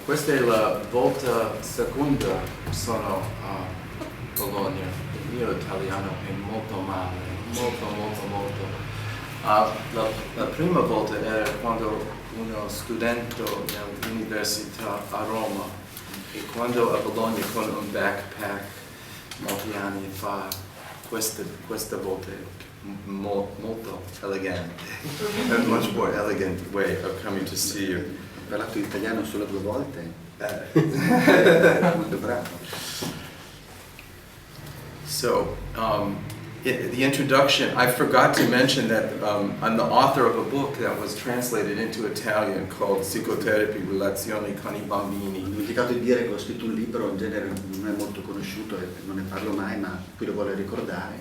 Questa è la volta seconda sono a Bologna. Il mio italiano è molto male, molto. La prima volta era quando uno studente all'università a Roma e quando a Bologna con un backpack molti anni fa, questa volta è molto elegante. A much more elegant way of coming to see you. Ho parlato italiano solo 2 volte. Molto bravo. So, the introduction, I forgot to mention that I'm the author of a book that was translated into Italian called Psicotherapy, Relazioni con I Bambini. Ho dimenticato di dire che ho scritto un libro, in genere non è molto conosciuto e non ne parlo mai, ma qui lo voglio ricordare,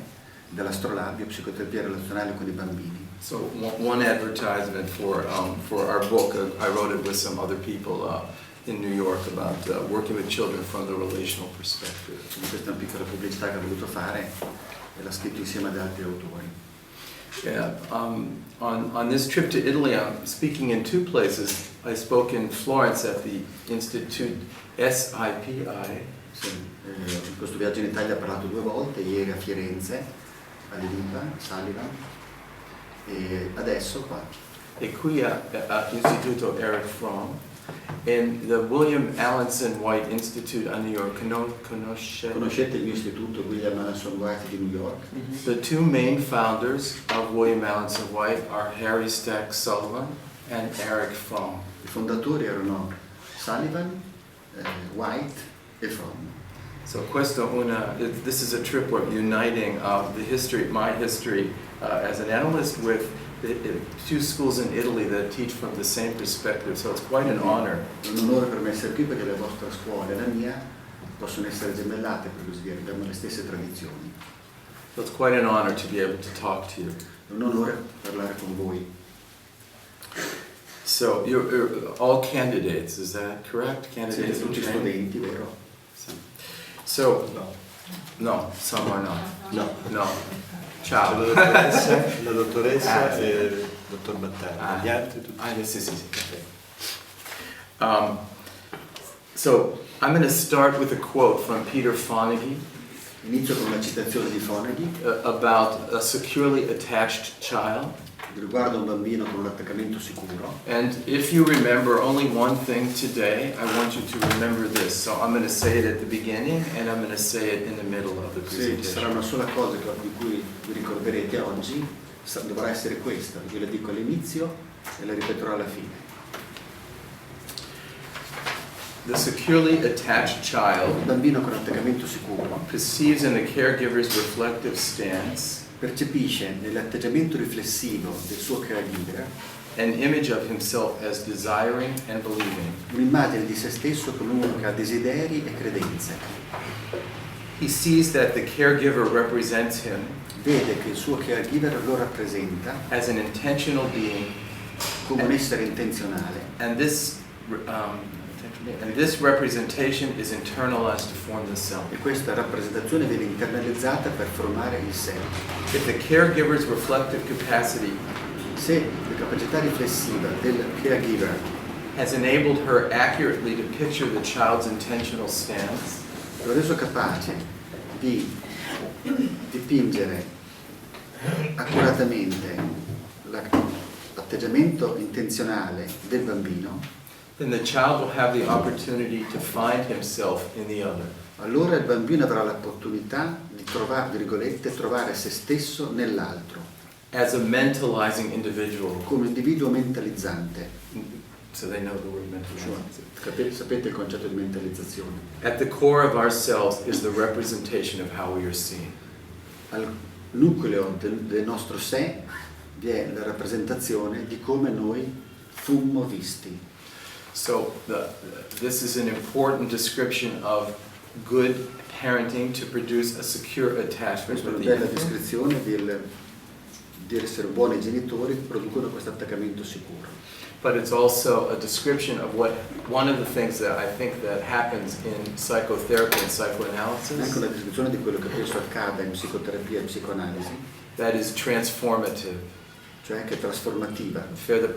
dall'astrolabio, psicoterapia relazionale con i bambini. So one advertisement for our book, I wrote it with some other people in New York about working with children from the relational perspective. Questa è una piccola pubblicità che ho voluto fare e l'ho scritto insieme ad altri autori. Yeah, on this trip to Italy, I'm speaking in 2 places. I spoke in Florence at the Institute SIPI. Sì, in questo viaggio in Italia ho parlato 2 volte, ieri a Firenze, Sullivan, e adesso qua. E qui all'Istituto Eric Fromm, in the William Alanson White Institute a New York. Conoscete il mio istituto William Alanson White di New York? Mm-hmm. The 2 main founders of William Alanson White are Harry Stack Sullivan and Eric Fromm. I fondatori erano Sullivan, White e Fromm. So this is a trip we're uniting my history as an analyst with the 2 schools in Italy that teach from the same perspective, so it's quite an honor. È un onore per me essere qui perché le vostre scuole e la mia possono essere gemellate, per così dire, abbiamo le stesse tradizioni. So it's quite an honor to be able to talk to you. È un onore parlare con voi. So you're all candidates, is that correct? Candidates Siete tutti in training? studenti, vero? So, no, some are not. No. Ciao. La dottoressa e il dottor Battaglia. Gli altri tutti. Sì. Okay. So, I'm going to start with a quote from Peter Fonagy. Inizio con una citazione di Fonagy about a securely attached child. riguarda un bambino con un attaccamento sicuro. And if you remember only one thing today, I want you to remember this. So I'm going to say it at the beginning and I'm going to say it in the middle of the presentation. Se sarà una sola cosa di cui vi ricorderete oggi, dovrà essere questa. Io la dico all'inizio e la ripeterò alla fine. The securely attached child Il bambino con attaccamento sicuro perceives in the caregiver's reflective stance percepisce nell'atteggiamento riflessivo del suo caregiver an image of himself as desiring and believing. un'immagine di se stesso come uno che ha desideri e credenze. He sees that the caregiver represents him Vede che il suo caregiver lo rappresenta as an intentional being, come un essere intenzionale and this representation is internalized to form the self. e questa rappresentazione viene internalizzata per formare il sé. If the caregiver's reflective capacity Se la capacità riflessiva del caregiver has enabled her accurately to picture the child's intentional stance, lo ha reso capace di dipingere accuratamente l'atteggiamento intenzionale del bambino, then the child will have the opportunity to find himself in the other. allora il bambino avrà l'opportunità di trovare se stesso nell'altro, As a mentalizing individual. come individuo mentalizzante. So they know the word mentalizing. Sapete il concetto di mentalizzazione? At the core of ourselves is the representation of how we are seen. Al nucleo del nostro sé vi è la rappresentazione di come noi fummo visti. So this is an important description of good parenting to produce a secure attachment Questa è with una the bella infant. descrizione di essere buoni genitori che producono questo attaccamento sicuro. But it's also a description of one of the things that I think that happens in psychotherapy and È anche psychoanalysis una descrizione di quello che penso accada in psicoterapia e psicoanalisi, that is transformative. cioè cioè che è trasformativa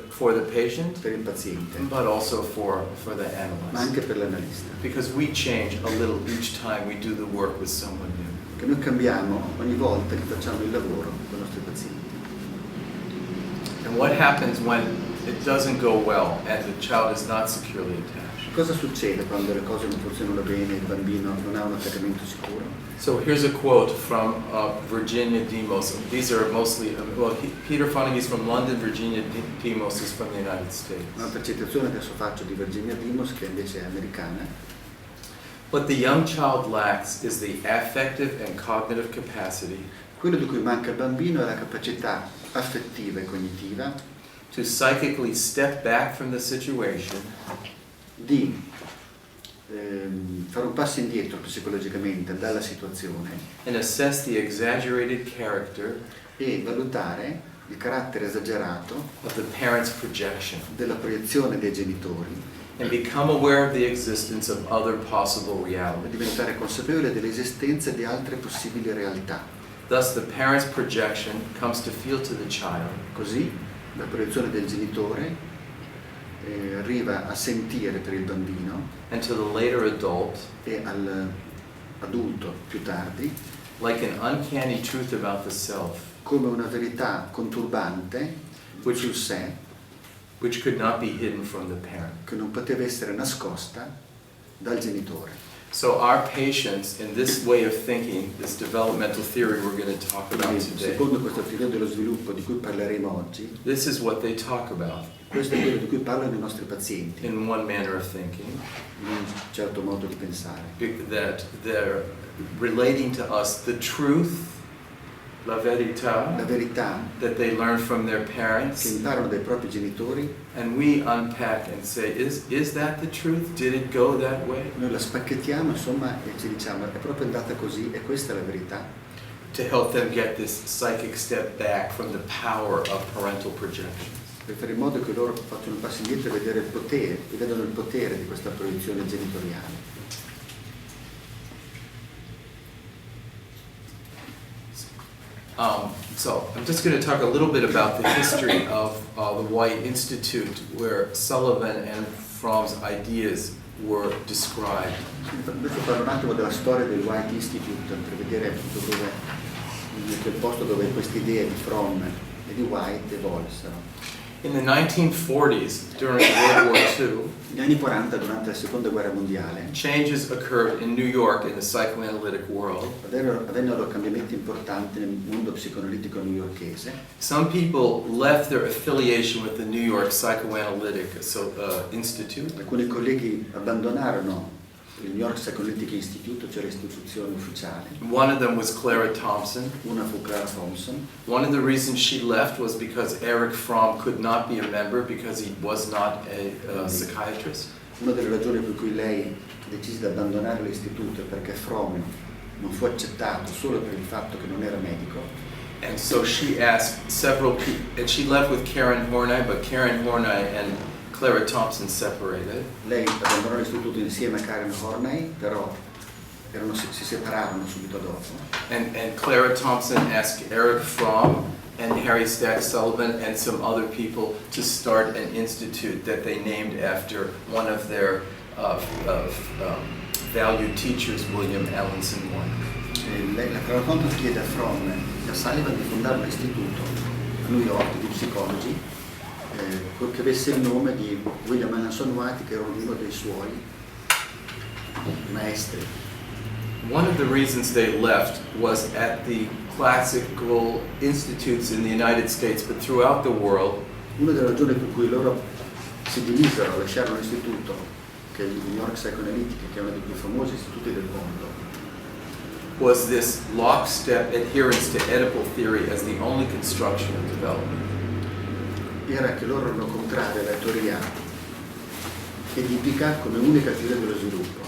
for the patient, per il paziente, but also for the ma analyst. anche per l'analista. Because we change a little each time we do the work with someone new. Che noi cambiamo ogni volta che facciamo il lavoro con i nostri pazienti. And what happens when it doesn't go well and the child is not securely attached? Cosa succede quando le cose non funzionano bene e il bambino non ha un attaccamento sicuro? So here's a quote from Virginia Demos. These are mostly, Peter Fonagy's from London, Virginia Demos is from the United States. Un'altra citazione che adesso faccio di Virginia Demos, che invece è americana. What the young child lacks is the affective and cognitive capacity Quello di cui manca il bambino è la capacità affettiva e cognitiva to psychically step back from the situation di fare un passo indietro psicologicamente dalla situazione and assess the exaggerated character e valutare il carattere esagerato of the parent's projection della proiezione dei genitori and become aware of the existence of other possible e realities. diventare consapevole dell'esistenza di altre possibili realtà. Thus, the parent's projection comes to feel to the child Così la proiezione del genitore arriva a sentire per il bambino and to the later adult e all'adulto più tardi like an uncanny truth about the self, come una verità conturbante su sé which could not be hidden from the parent. che non poteva essere nascosta dal genitore. So our patients, in this way of thinking, this developmental theory we're going to talk about Quindi, today, secondo questa teoria dello sviluppo di cui parleremo oggi, this is what they talk about questo è quello di cui parlano i nostri pazienti, in one manner of thinking, in un certo modo di pensare, that they're relating to us the truth, la verità, la verità that they learn from their che parents, imparano dai propri genitori. and we unpack and say, is that the truth? Did it go that way? Noi la spacchettiamo, insomma, e ci diciamo è proprio andata così e questa è la verità, To help them get this psychic step back from the power of parental projection. per fare in modo che loro facciano un passo indietro e vedere il potere, e vedano il potere di questa proiezione genitoriale. So I'm just going to talk a little bit about the history of the White Institute, where Sullivan and Fromm's ideas were described. Adesso parlo un attimo della storia del White Institute per vedere appunto dove, quel posto dove queste idee di Fromm e di White evolsero. In the 1940s, during World War II, Negli anni 40, durante la seconda guerra mondiale, changes occurred in New York in the psychoanalytic world. avvennero cambiamenti importanti nel mondo psicoanalitico newyorkese. Some people left their affiliation with the New York Psychoanalytic Institute. Alcuni colleghi abbandonarono il New York Psychoanalytic Institute, cioè l'istituzione ufficiale. One of them was Clara Thompson. Una fu Clara Thompson. One of the reasons she left was because Erich Fromm could not be a member because he was not a psychiatrist. Una delle ragioni per cui lei decise di abbandonare l'istituto è perché Fromm non fu accettato solo per il fatto che non era medico. And so she asked several people, and she left with Karen Horney, but Karen Horney and Clara Thompson separated. Lei abbandonò l'istituto insieme a Karen Horney, però si separarono subito dopo. And Clara Thompson asked Erich Fromm and Harry Stack Sullivan and some other people to start an institute that they named after one of their valued teachers, William Allenson I. La Clara Thompson chiede a Fromm e a Sullivan di fondare un istituto a New York di psicologi che avesse il nome di William Allenson White, che era uno dei suoi maestri. One of the reasons they left was at the classical institutes in the United States, but throughout the world, Una delle ragioni per cui loro si divisero, lasciarono l'istituto, che è il New York Psychoanalytic, che è uno dei più famosi istituti del mondo, was this lockstep adherence to Oedipal theory as the only construction of development. era che loro erano contrari alla teoria edipica come unica teoria dello sviluppo.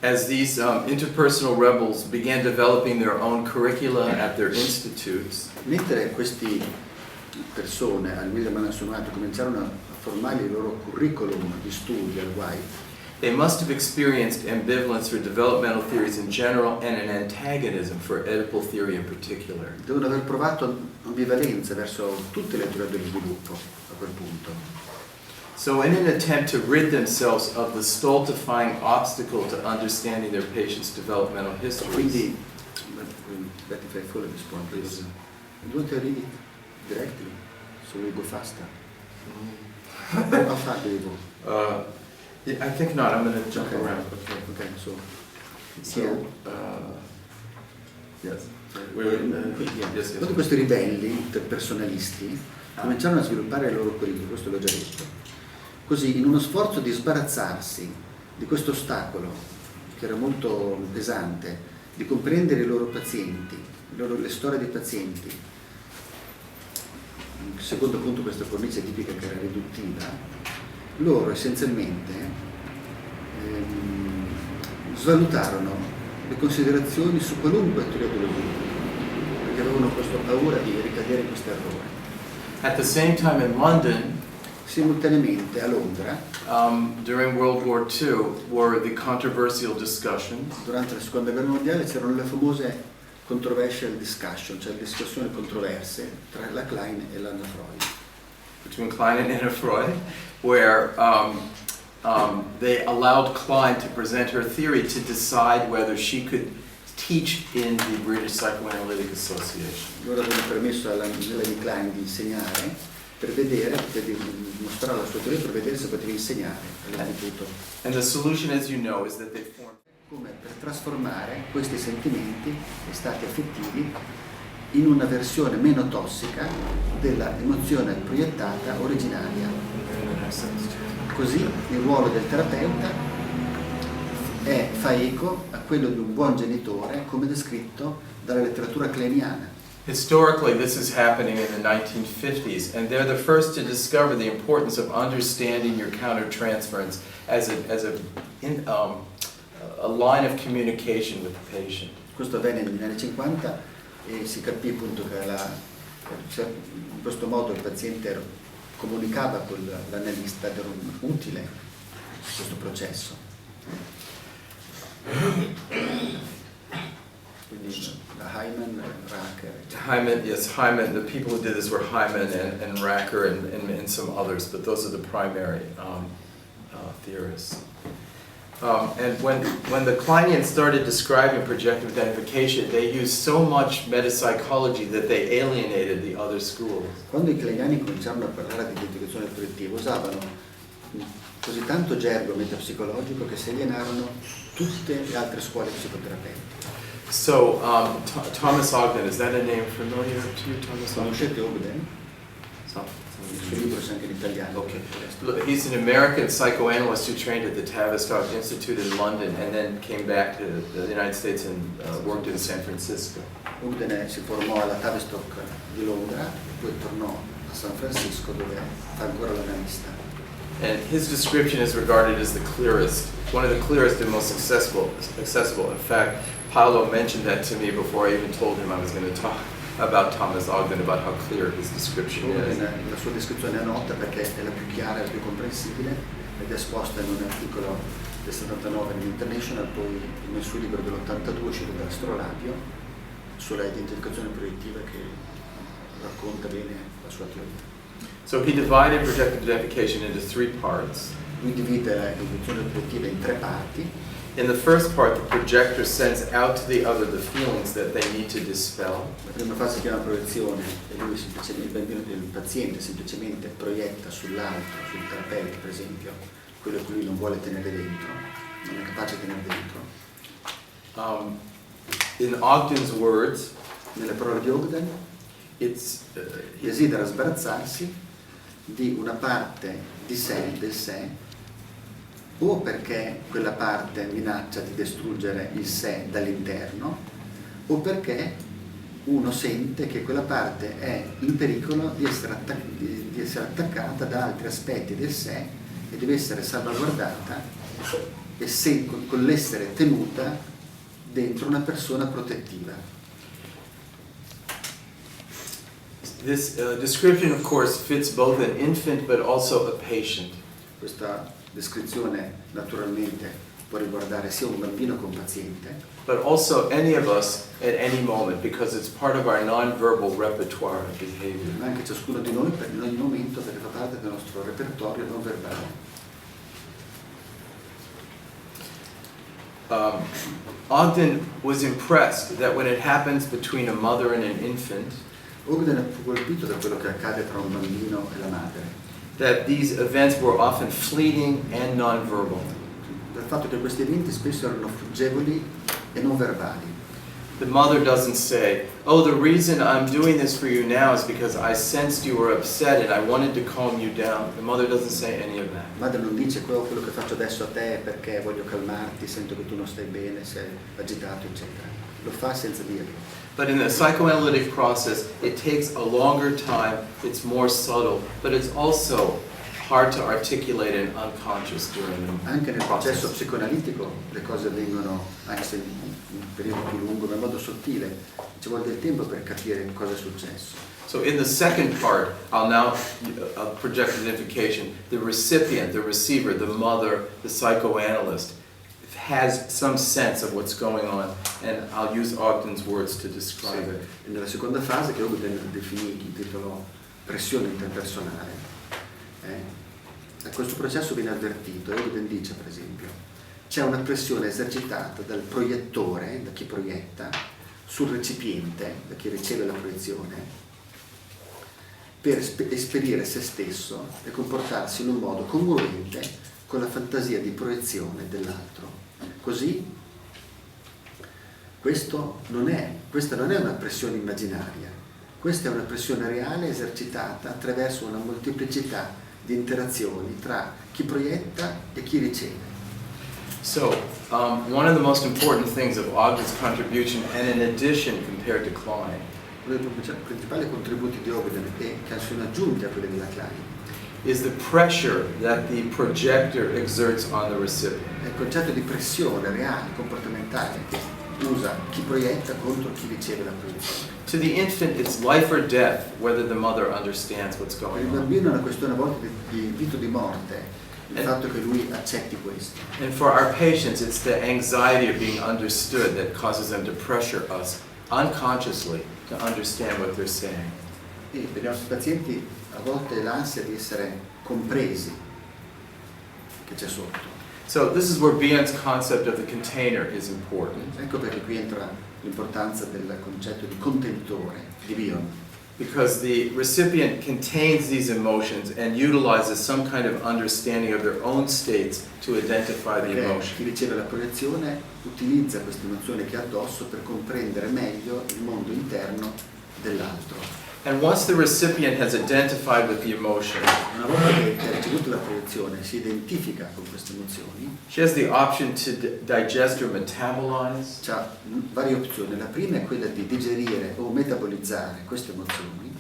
As these interpersonal rebels began developing their own curricula at their institutes, Mentre queste persone al William Allenson White cominciarono a formare il loro curriculum di studi al White, They must have experienced ambivalence for developmental theories in general and an antagonism for Oedipal theory in particular. Devono aver provato ambivalenza verso tutte le teorie dello sviluppo a quel punto. So in an attempt to rid themselves of the stultifying obstacle to understanding their patient's developmental histories. Quindi, Betty, fai follow this point, please. You want to read it directly, so we go faster. How far do you go? Yeah, I think not. I'm going to jump Okay. around. Okay, so So, yes. Yes. tutti questi ribelli interpersonalisti cominciarono a sviluppare il loro curriculum, questo l'ho già detto. Così, in uno sforzo di sbarazzarsi di questo ostacolo, che era molto pesante, di comprendere i loro pazienti, le storie dei pazienti, secondo appunto questa cornice tipica che era riduttiva, loro essenzialmente svalutarono le considerazioni su qualunque teoria dello sviluppo, perché avevano questa paura di ricadere in questo errore. At the same time in London, Simultaneamente a Londra, during World War II, were the controversial discussions durante la seconda guerra mondiale, c'erano le famose controversial discussion, cioè discussioni controverse tra la Klein e l'Anna Freud. between Klein and Anna Freud, where they allowed Klein to present her theory to decide whether she could teach in the British Psychoanalytic Association. Loro avevano permesso alla Melanie Klein di insegnare per vedere, di mostrare la sua teoria per vedere se poteva insegnare all'istituto. And the solution, as you know, is that they formed Come per trasformare questi sentimenti e stati affettivi in una versione meno tossica della emozione proiettata originaria. Così il ruolo del terapeuta fa eco a quello di un buon genitore, come descritto dalla letteratura kleiniana. Historically, this is happening in the 1950s, and they're the first to discover the importance of understanding your countertransference as a line of communication with the patient. Questo avvenne negli anni 50 e si capì appunto che in questo modo il paziente comunicava con l'analista ed era utile in questo processo. Quindi Hyman, Racker. Hyman, the people who did this were Hyman and Racker and some others, but those are the primary theorists. And when the Kleinians started describing projective identification, they used so much metapsychology that they alienated the other schools. Quando i kleiniani cominciarono a parlare di identificazione proiettiva, usavano così tanto gergo metapsicologico che si alienarono tutte le altre scuole psicoterapeutiche. So, Thomas Ogden, is that a name familiar to you, Thomas Ogden? Conoscete Ogden? Il suo libro è anche in italiano. Okay. Look, he's an American psychoanalyst who trained at the Tavistock Institute in London and then came back to the United States and worked in San Francisco. Ogden si formò alla Tavistock di Londra, poi tornò a San Francisco dove fa ancora l'analista. And his description is regarded as the clearest, one of the clearest and most accessible. In fact, Paolo mentioned that to me before I even told him I was going to talk about Thomas Ogden, about how clear his description is. La sua descrizione è nota perché è la più chiara e la più comprensibile ed è esposta in un articolo del 79 nell'International, poi nel suo libro dell'82 uscito dall'Astrolabio sulla identificazione proiettiva che racconta bene la sua teoria. So he divided projective identification into three parts. Lui divide la identificazione proiettiva in tre parti. In the first part, the projector sends out to the other the feelings that they need to dispel. La prima fase si chiama proiezione e lui il paziente semplicemente proietta sull'altro, sul terapeuta per esempio, quello che lui non vuole tenere dentro, non è capace di tenere dentro. In Ogden's words, Nelle parole di Ogden, desidera sbarazzarsi di una parte di sé, del sé, o perché quella parte minaccia di distruggere il sé dall'interno, o perché uno sente che quella parte è in pericolo di essere attaccata da altri aspetti del sé e deve essere salvaguardata e con l'essere tenuta dentro una persona protettiva. this description, of course, fits both an infant but also a patient. Questa descrizione naturalmente può riguardare sia un bambino che un paziente, but also any of us at any moment, because it's part of our nonverbal repertoire of behavior. ma anche ciascuno di noi in ogni momento, perché fa parte del nostro repertorio non verbale. Ogden was impressed that when it happens between a mother and an infant, Ogden fu colpito da quello che accade tra un bambino e la madre, that these events were often fleeting and nonverbal. dal fatto che questi eventi spesso erano fuggevoli e non verbali. The mother doesn't say, "Oh, the reason I'm doing this for you now is because I sensed you were upset and I wanted to calm you down." The mother doesn't say any of that. La madre non dice quello che faccio adesso a te è perché voglio calmarti, sento che tu non stai bene, sei agitato, eccetera. Lo fa senza dirlo. But in the psychoanalytic process, it takes a longer time, it's more subtle, but it's also hard to articulate and unconscious during the Anche nel processo process. psicoanalitico le cose avvengono, anche se in un periodo più lungo, ma in modo sottile, ci vuole del tempo per capire cosa è successo. So in the second part, I'll now project identification. The recipient, the receiver, the mother, the psychoanalyst has some sense of what's going on, and I'll use Ogden's words to describe it. Nella seconda fase, che Ogden definì il titolo pressione interpersonale, questo processo viene avvertito e Ogden dice, per esempio, c'è una pressione esercitata dal proiettore, da chi proietta, sul recipiente, da chi riceve la proiezione, per esperire se stesso e comportarsi in un modo congruente con la fantasia di proiezione dell'altro. Così questa non è una pressione immaginaria, questa è una pressione reale esercitata attraverso una molteplicità di interazioni tra chi proietta e chi riceve. So, one of the most important things of Ogden's contribution, and in addition compared to Klein, Uno dei principali contributi di Ogden, che sono aggiunti a quelli della Klein, is the pressure that the projector exerts on the recipient. è il concetto di pressione reale, comportamentale, che usa chi proietta contro chi riceve la proiezione. To the infant, it's life or death, whether the mother understands what's Per going il on. bambino è una questione a volte di vita o di morte, il fatto che lui accetti questo. And for our patients, it's the anxiety of being understood that causes them to pressure us unconsciously to understand what they're saying. E per i nostri pazienti a volte è l'ansia di essere compresi che c'è sotto. So this is where Bian's concept of the container is important, Ecco perché qui entra l'importanza del concetto di contenitore, di Bion, because the recipient contains these emotions and utilizes some kind of understanding of their own states to identify the perché emotion. chi riceve la proiezione utilizza questa emozione che ha addosso per comprendere meglio il mondo interno dell'altro. And once the recipient has identified with the emotion, Una volta che ha ricevuto la proiezione si identifica con queste emozioni, she has the option to digest or metabolize, c'ha varie opzioni. La prima è quella di digerire o metabolizzare queste emozioni,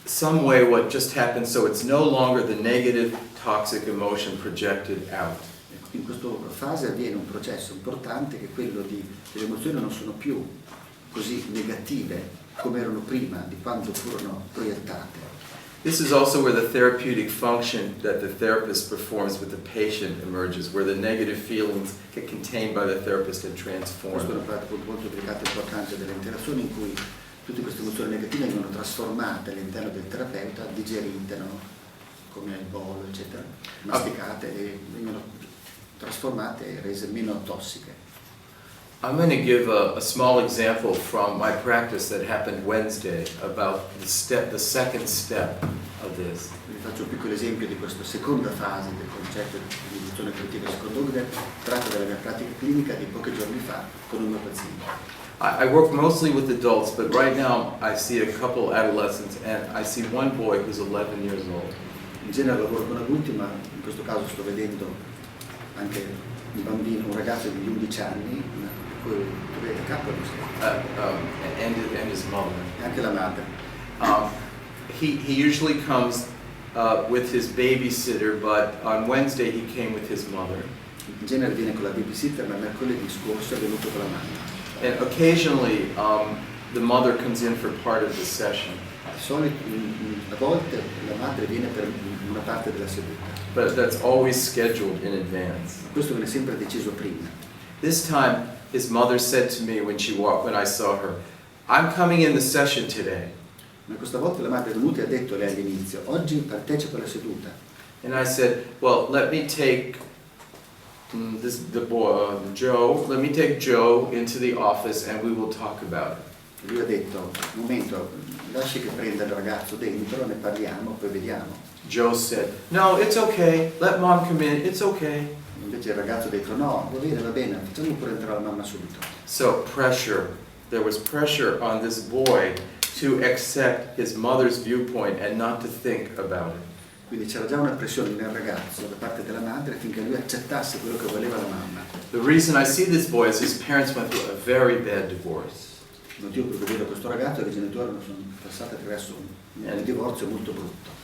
some way what just happened so it's no longer the negative, toxic emotion projected out. in questa fase avviene un processo importante che è quello che le emozioni non sono più così negative come erano prima di quando furono proiettate. This is also where the therapeutic function that the therapist performs with the patient emerges, where the negative feelings get contained by the therapist and Questo è transformed. un punto molto delicato e importante delle interazioni in cui tutte queste emozioni negative vengono trasformate all'interno del terapeuta, digerite, no? Come il bolo, eccetera, masticate e vengono trasformate e rese meno tossiche. I'm going to give a small example from my practice that happened Wednesday about the second step of this. Vi faccio un piccolo esempio di questa seconda fase del concetto di emozione critica secondo Ogden, tratto dalla mia pratica clinica di pochi giorni fa con un mio paziente. I work mostly with adults, but right now I see a couple adolescents and I see one boy who's 11 years old. In genere lavoro con adulti, ma in questo caso sto vedendo anche un bambino, un ragazzo di 11 anni, tu vedi capo And his mother. e anche la madre. He usually comes with his babysitter, but on Wednesday he came with his mother. In genere viene con la babysitter, ma mercoledì scorso è venuto con la mamma. And occasionally the mother comes in for part of the session. Di solito, a volte la madre viene per una parte della seduta, but that's always scheduled in advance. ma questo viene sempre deciso prima. This time, his mother said to me when I saw her, "I'm coming in the session today." Ma questa volta la madre è venuta e ha detto lei all'inizio, oggi partecipa alla seduta. And I said, "Well, let me take Joe. Let me take Joe into the office, and we will talk about it." E lui ha detto, un momento, lasci che prenda il ragazzo dentro, ne parliamo, poi vediamo. Joe said, "No, it's okay. Let mom come in. It's okay." Invece il ragazzo ha detto, no, va bene, facciamo pure entrare la mamma subito. So there was pressure on this boy to accept his mother's viewpoint and not to think about it. Quindi c'era già una pressione nel ragazzo da parte della madre affinché lui accettasse quello che voleva la mamma. The reason I see this boy is his parents went through a very bad divorce. Il motivo per cui vedo questo ragazzo è che i genitori sono passati attraverso un divorzio molto brutto.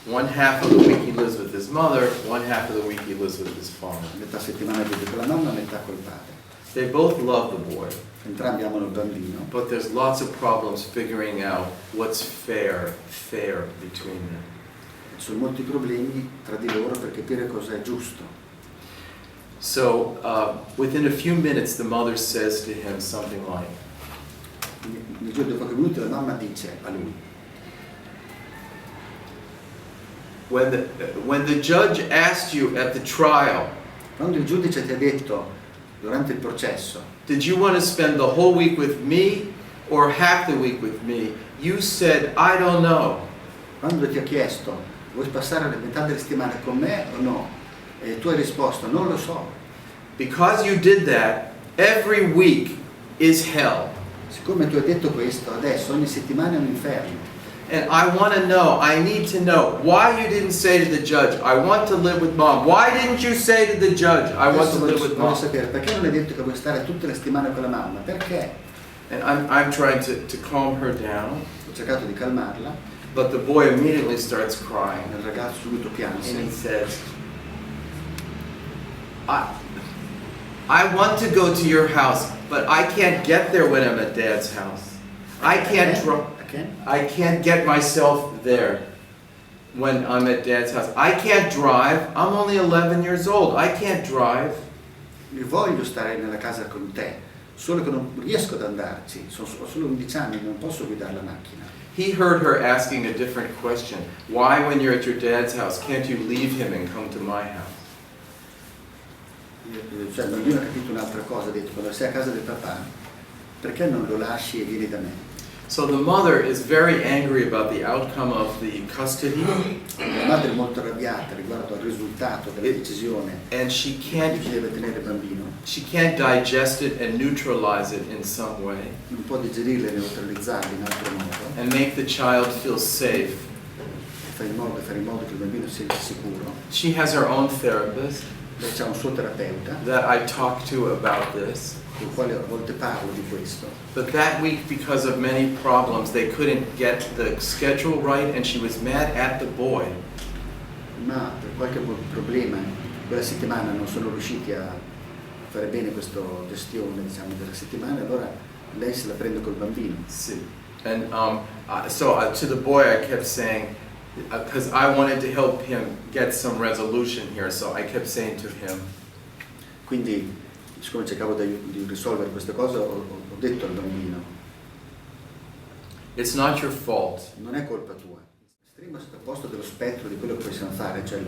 One half of the week he lives with his mother, one half of the week he lives with his father. Metà settimana vive con la mamma, metà col padre. They both love the boy, Entrambi amano il bambino, but there's lots of problems figuring out what's fair between them. ci sono molti problemi tra di loro per capire cosa è giusto. So within a few minutes the mother says to him something like, Nel giro di pochi minuti la mamma dice a lui, when the judge asked you at the trial, quando il giudice ti ha detto durante il processo, did you want to spend the whole week with me or half the week with me? You said, I don't know. quando ti ha chiesto, vuoi passare la metà delle settimane con me o no? E tu hai risposto, non lo so. Because you did that, every week is hell. Siccome tu hai detto questo, adesso ogni settimana è un inferno. And I need to know why you didn't say to the judge, I want to live with mom. Why didn't you say to the judge, I want Adesso to live with voglio mom? sapere, perché non hai detto che vuoi stare tutte le settimane con la mamma? Perché? And I'm trying to calm her down, Ho cercato di calmarla, but the boy immediately starts crying. il ragazzo subito pianse. And he says, I want to go to your house, but I can't get there when I'm at Dad's house. I can't get myself there when I'm at Dad's house. I can't drive. I'm only 11 years old. I can't drive. Io voglio stare nella casa con te, solo che non riesco ad andarci, ho solo 11 anni, non posso guidare la macchina. He heard her asking a different question. Why, when you're at your dad's house, can't you leave him and come to my house? Cioè il bambino ha capito un'altra cosa, ha detto, quando sei a casa del papà, perché non lo lasci e vieni da me? So the mother is very angry about the outcome of the custody, La madre è molto arrabbiata riguardo al risultato della decisione and she di chi deve tenere il bambino. can't digest it and neutralize it in some way Non può digerirle e neutralizzarle in altro modo, and make the child feel safe. e fare in modo che il bambino si senta sicuro. She has her own therapist Lei c'ha un suo terapeuta that I talk to about this. con il quale a volte parlo di questo. But that week, because of many problems, they couldn't get the schedule right, and she was mad at the boy. Ma per qualche problema quella settimana non sono riusciti a fare bene questa gestione, diciamo, della settimana, allora lei se la prende col bambino. See. And to the boy, I kept saying, because I wanted to help him get some resolution here, so I kept saying to him, Quindi, siccome cercavo di risolvere queste cose, ho detto al bambino, it's not your fault. non è colpa tua. L'estremo opposto dello spettro di quello che possiamo fare, cioè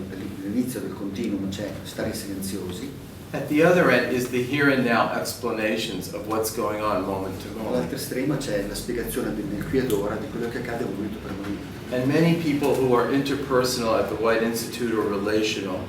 l'inizio del continuum, cioè stare silenziosi. At the other end is the here and now explanations of what's going on moment to moment. All'altro estremo c'è la spiegazione nel qui ed ora di quello che accade momento per momento. And many people who are interpersonal at the White Institute or relational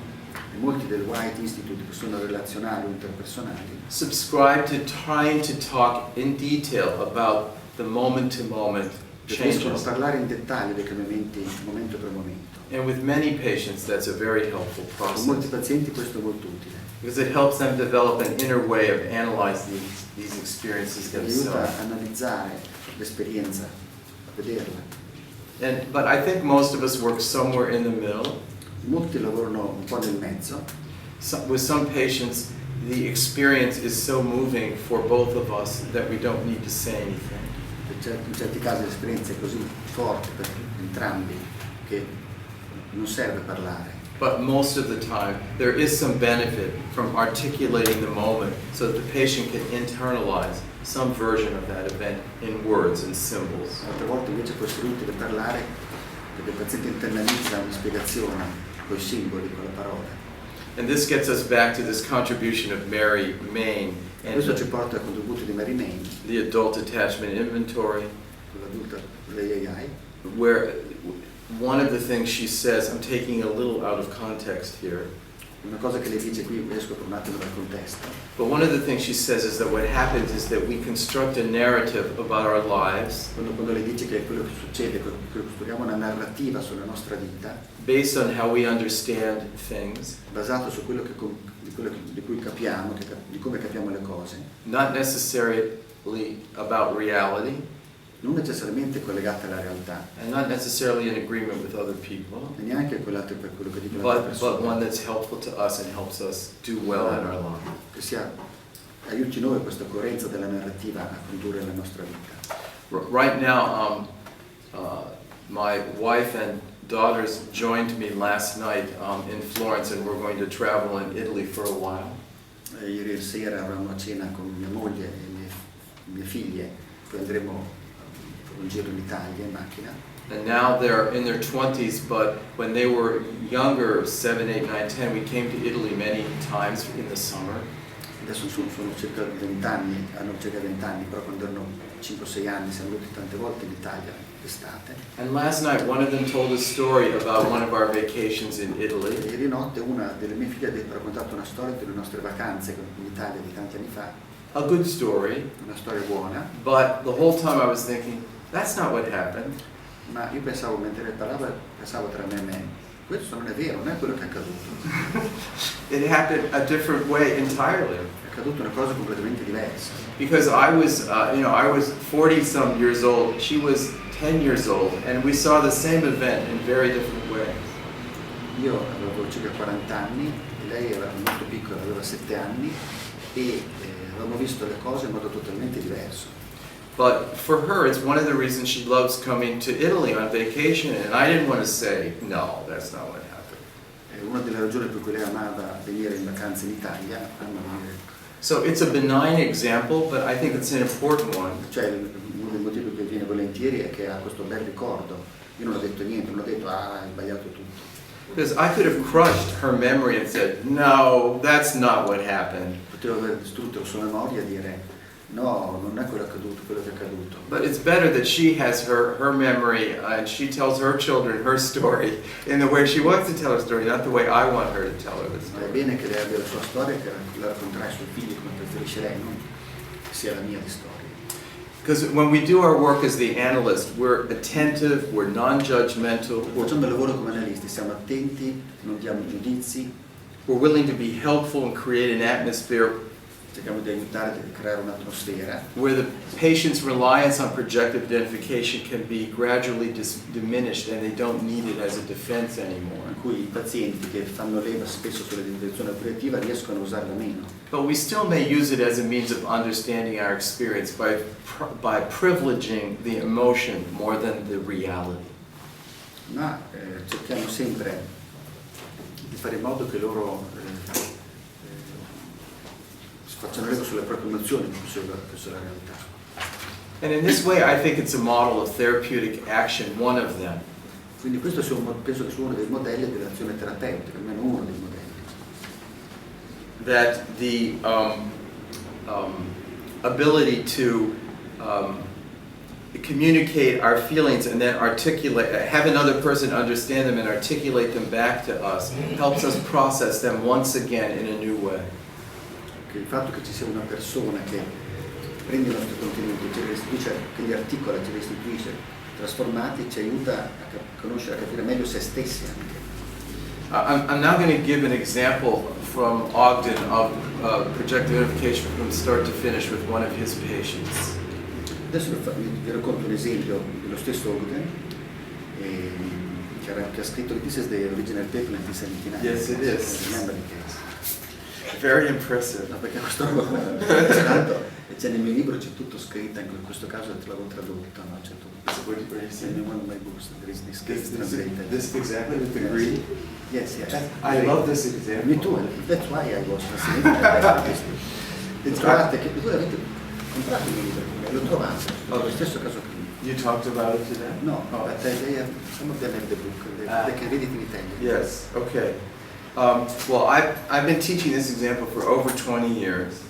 E molti del White Institute che sono relazionali o interpersonali subscribe to trying to talk in detail about the moment-to-moment preferiscono changes. parlare in dettaglio dei cambiamenti momento per momento. And with many patients, that's a very helpful Con molti process pazienti questo è molto utile. because it helps them develop an inner way of analyzing these experiences Aiuta themselves. a analizzare l'esperienza, a vederla. But I think most of us work somewhere in the middle. Molti lavorano un po' nel mezzo. With some patients, the experience is so moving for both of us that we don't need to say anything. Per in certi casi l'esperienza è così forte per entrambi che non serve parlare. But most of the time, there is some benefit from articulating the moment so that the patient can internalize some version of that event in words and symbols. Altre volte invece può essere utile parlare perché il paziente internalizza una spiegazione con i simboli, con le parole. And this gets us back to this contribution of Mary Main and Questo ci porta al contributo di Mary Main, the adult attachment inventory, con l'adulta l'AAI, where one of the things she says, I'm taking a little out of context here, una cosa che lei dice qui, esco per un attimo dal contesto, but one of the things she says is that what happens is that we construct a narrative about our lives quando lei dice che quello che succede, che costruiamo una narrativa sulla nostra vita, based on how we understand things, basato su quello di cui capiamo, di come capiamo le cose, not necessarily about reality, non necessariamente collegate alla realtà, and not necessarily in agreement with other people, e neanche quell'altro per quello che dicono le altre but one persone, that's helpful to us and helps us do well in our life. che aiuti noi questa coerenza della narrativa a condurre la nostra vita. Right now, my wife and daughters joined me last night in Florence, and we're going to travel in Italy for a while. Ieri sera avevamo a cena con mia moglie e mie figlie, poi andremo un giro in Italia in macchina. And now they're in their 20s, but when they were younger, 7, 8, 9, 10, we came to Italy many times in the summer. Adesso sono circa 20 anni, hanno circa 20 anni, però quando erano 5-6 anni siamo venuti tante volte in Italia d'estate. And last night, one of them told a story about one of our vacations in Italy. E ieri notte una delle mie figlie ha raccontato una storia delle nostre vacanze in Italia di tanti anni fa, A good story, una storia buona, but the whole time I was thinking, that's not what happened. ma io pensavo, mentre lei parlava, pensavo tra me e me, questo non è vero, non è quello che è accaduto. It happened a different way entirely. È accaduta una cosa completamente diversa. Because I was 40 some years old, she was 10 years old, and we saw the same event in very different ways. Io avevo circa 40 anni, e lei era molto piccola, aveva 7 anni, e avevamo visto le cose in modo totalmente diverso. But for her, it's one of the reasons she loves coming to Italy on vacation, and I didn't want to say, no, that's not what happened. È una delle ragioni per cui lei amava venire in vacanza in Italia, ama venire. So it's a benign example, but I think it's an important one. Cioè, uno dei motivi per cui viene volentieri è che ha questo bel ricordo. Io non ho detto niente, non ho detto, hai sbagliato tutto. Because I could have crushed her memory and said, no, that's not what happened. Potevo aver distrutto la sua memoria e dire, no, non è quello accaduto, quello che è accaduto. But it's better that she has her memory and she tells her children her story in the way she wants to tell her story, not the way I want her to tell her the Ma è story. bene che lei abbia la sua storia, che la racconterà ai suoi figli come preferisce lei, non che sia la mia di storia. Because when we do our work as the analyst, we're attentive, we're non-judgmental, Facciamo il lavoro come analisti, siamo attenti, non diamo giudizi, we're willing to be helpful and create an atmosphere cerchiamo di aiutare a creare un'atmosfera where the patient's reliance on projective identification can be gradually diminished and they don't need it as a defense anymore. in cui i pazienti che fanno leva spesso sull'identificazione proiettiva riescono a usarla meno. But we still may use it as a means of understanding our experience by privileging the emotion more than the reality. Ma cerchiamo sempre di fare in modo che loro facciano leva sulle proprie emozioni più sulla realtà. And in this way, I think it's a model of therapeutic action, one of them. Quindi questo penso che sia uno dei modelli dell'azione terapeutica, almeno uno dei modelli. That the ability to communicate our feelings and then articulate, have another person understand them and articulate them back to us, helps us process them once again in a new way. Che il fatto che ci sia una persona che prende i nostri contenuti, ce li restituisce, che li articola, ce li restituisce trasformati, ci aiuta a conoscere, a capire meglio se stessi anche. I'm now going to give an example from Ogden of projective identification from start to finish with one of his patients. Adesso vi racconto un esempio dello stesso Ogden che ha scritto This is the original paper 1979. Yes, it is. Remember the case. Very impressive. No, perché questo tra l'altro E c'è nel mio libro, c'è tutto scritto, in questo caso te l'avevo tradotto, no? C'è tutto. What are you In saying? one of my books, there is this translated. This exactly with the greed? Yes, yes. I love this example. Me too, that's why I was fascinated. E trovate che voi avete comprato il mio libro, l'ho trovato, lo stesso caso qui. You talked about it today? No, Oh. but some of them have the book, they can read it in Italian. Yes, okay. Well, I've been teaching this example for over 20 years.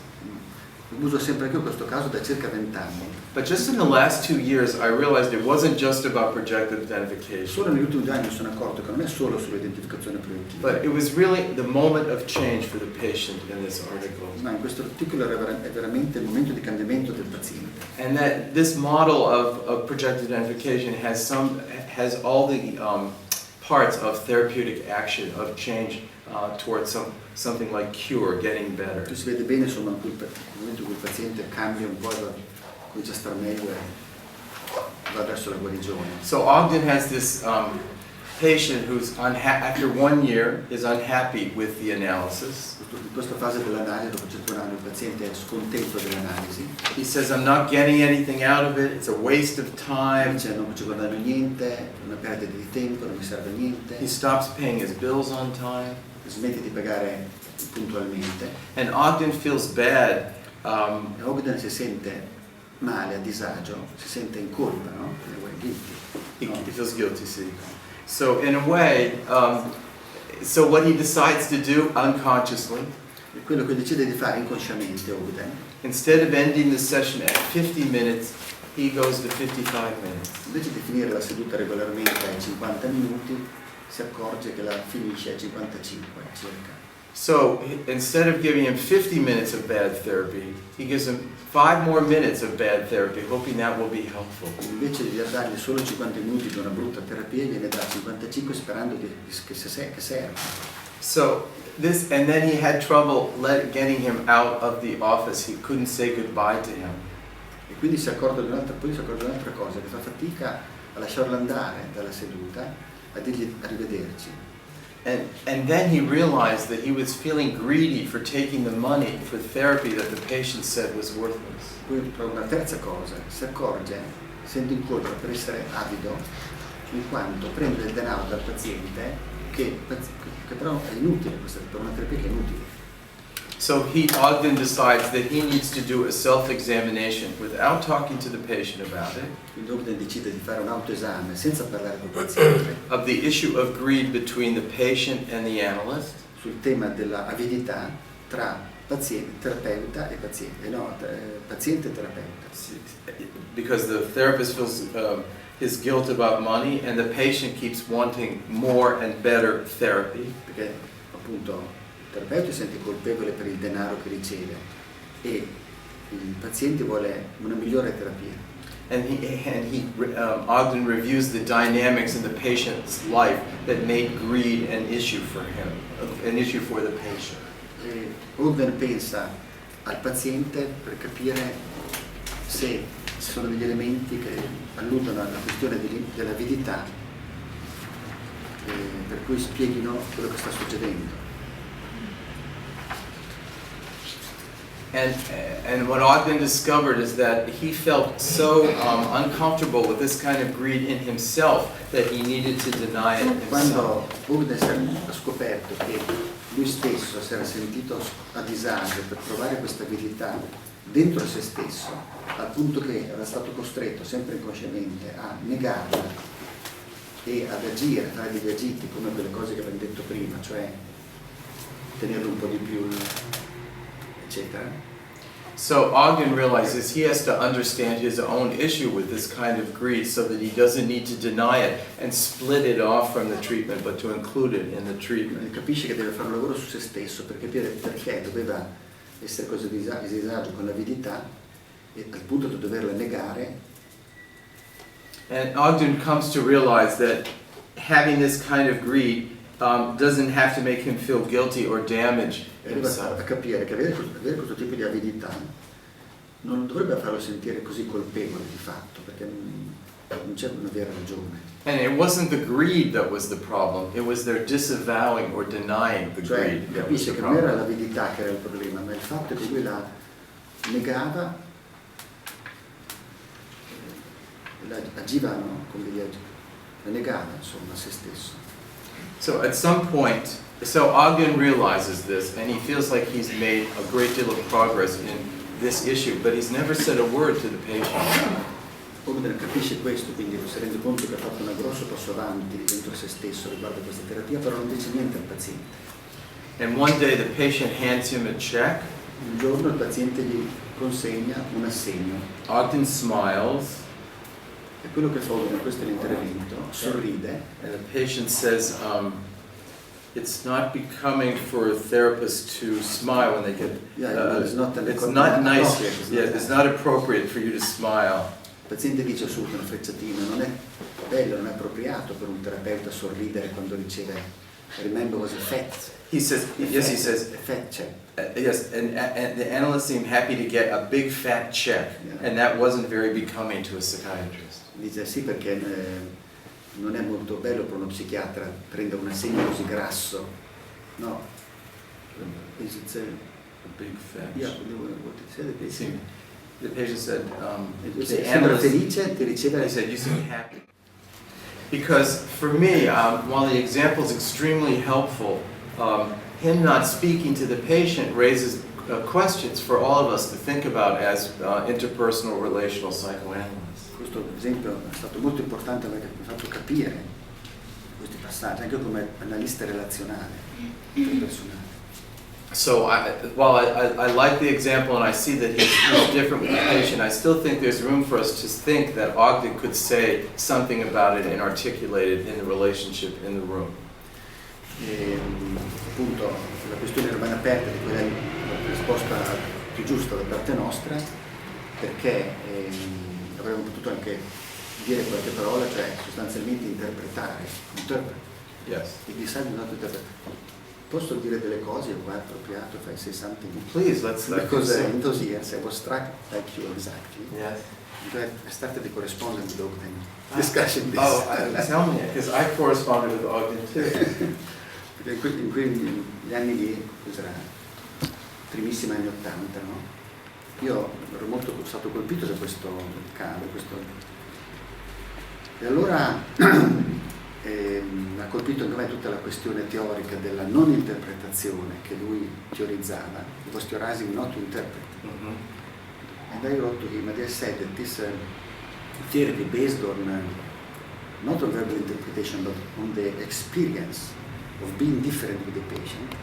Uso sempre anche io questo caso da circa 20 anni. But just in the last 2 years, I realized it wasn't just about projective identification. Solo negli ultimi 2 anni mi sono accorto che non è solo sull'identificazione proiettiva. But it was really the moment of change for the patient in this article. Ma in questo articolo è veramente il momento di cambiamento del paziente. And that this model of projective identification has all the parts of therapeutic action, of change towards something like cure, getting better. Tu si vede bene insomma nel momento in cui il paziente cambia un po', comincia a star meglio e va verso la guarigione. So Ogden has this patient who's after 1 year is unhappy with the analysis. In questa fase dell'analisi, dopo circa un anno, il paziente è scontento dell'analisi. He says, I'm not getting anything out of it, it's a waste of time. Dice non ci guadagno niente, è una perdita di tempo, non mi serve a niente. He stops paying his bills on time. Smette di pagare puntualmente. And Ogden feels bad. E Ogden si sente male, a disagio, si sente in colpa, no? He feels guilty, see. So in a way, so what he decides to do unconsciously, Quello che decide di fare inconsciamente Ogden, instead of ending the session at 50 minutes, he goes to 55 minutes. invece di finire la seduta regolarmente ai 50 minuti, si accorge che la finisce ai 55 circa. So instead of giving him 50 minutes of bad therapy, he gives him 5 more minutes of bad therapy, hoping that will be helpful. Invece di dargli solo 50 minuti di una brutta terapia, gliene dà 55 sperando che serva. So this, and then he had trouble getting him out of the office. He couldn't say goodbye to him. E quindi si accorge di un'altra cosa, che fa fatica a lasciarlo andare dalla seduta, a dirgli arrivederci. And then he realized that he was feeling greedy for taking the money for therapy that the patient said was worthless. Poi trova una terza cosa, si accorge, sente in colpa per essere avido, in quanto prende del denaro dal paziente che però è inutile, per una terapia che è inutile. So Ogden decides that he needs to do a self-examination without talking to the patient about it. Quindi Ogden decide di fare un autoesame senza parlare col paziente Of the issue of greed between the patient and the analyst. sul tema dell'avidità tra terapeuta e paziente, paziente e terapeuta. Because the therapist feels his guilt about money and the patient keeps wanting more and better therapy. Perché appunto il terapeuta si sente colpevole per il denaro che riceve e il paziente vuole una migliore terapia. And Ogden reviews the dynamics in the patient's life that made greed an issue for him, an issue for the patient. E Ogden pensa al paziente per capire se ci sono degli elementi che alludono alla questione dell'avidità, per cui spieghino quello che sta succedendo. And what Ogden discovered is that he felt so uncomfortable with this kind of greed in himself that he needed to deny it himself. Quando Ogden ha scoperto che lui stesso si era sentito a disagio per provare questa avidità dentro se stesso, al punto che era stato costretto sempre inconsciamente a negarla e ad agire, a fare degli agiti come quelle cose che abbiamo detto prima, cioè tenerlo un po' di più, eccetera. So Ogden realizes he has to understand his own issue with this kind of greed so that he doesn't need to deny it and split it off from the treatment, but to include it in the treatment. Capisce che deve fare un lavoro su se stesso per capire perché doveva essere così disagio con l'avidità e al punto da doverla negare. And Ogden comes to realize that having this kind of greed doesn't have to make him feel guilty or damage Arriva a himself. capire che avere questo tipo di avidità non dovrebbe farlo sentire così colpevole di fatto, perché non c'è una vera ragione. And it wasn't the greed that was the problem, it was their disavowing or denying the Cioè greed that was capisce the che non era problem. l'avidità che era il problema, ma il fatto che lui la negava agivano come degli renegava, insomma, a se stesso. So at some point, so Ogden realizes this, and he feels like he's made a great deal of progress in this issue, but he's never said a word to the patient. Ogden capisce questo, quindi si rende conto che ha fatto un grosso passo avanti dentro se stesso riguardo a questa terapia, però non dice niente al paziente. And one day the patient hands him a check. Un giorno il paziente gli consegna un assegno. Ogden smiles. E quello che fa Ogden, questo è l'intervento, sorride. And the patient says, it's not becoming for a therapist to smile when they get. It's not nice. It's not appropriate for you to smile. Il paziente dice subito una frecciatina, non è bello, non è appropriato per un terapeuta sorridere quando riceve. Remember was a fact. He says, yes, he says. A fat check. Yes, and the analyst seemed happy to get a big fat check, and that wasn't very becoming to a psychiatrist. Dice sì, perché non è molto bello per uno psichiatra prendere un assegno così grasso. No. Is it A big fat yeah, check. what did he say? The patient said, the sembra analyst, felice di ricevere. he said, you seem happy. Because for me, while the example is extremely helpful, him not speaking to the patient raises questions for all of us to think about as interpersonal relational psychoanalysts. Questo esempio è stato molto importante perché mi ha fatto capire questi passaggi, anche come analista relazionale, interpersonale. So while I like the example and I see that he's different with the patient, I still think there's room for us to think that Ogden could say something about it and articulate it in the relationship in the room. E, appunto la questione rimane aperta di quella la risposta più giusta da parte nostra, perché avremmo potuto anche dire qualche parola, cioè sostanzialmente interpretare. Yes. E decide not to interpret. Posso dire delle cose qua è appropriato if I say something? Please, let's Because in those years I was struck like you exactly. Yes. I started the correspondence with Ogden discussing this. Tell me, because I corresponded with Ogden too. Perché in quegli anni lì, cos'era? Primissimi anni '80, no? Io ero molto stato colpito da questo caso, e allora ha colpito anche me tutta la questione teorica della non interpretazione che lui teorizzava. He was theorizing not to interpret. And I wrote to him and I said that this theory based on not on verbal interpretation but on the experience of being different with the patient,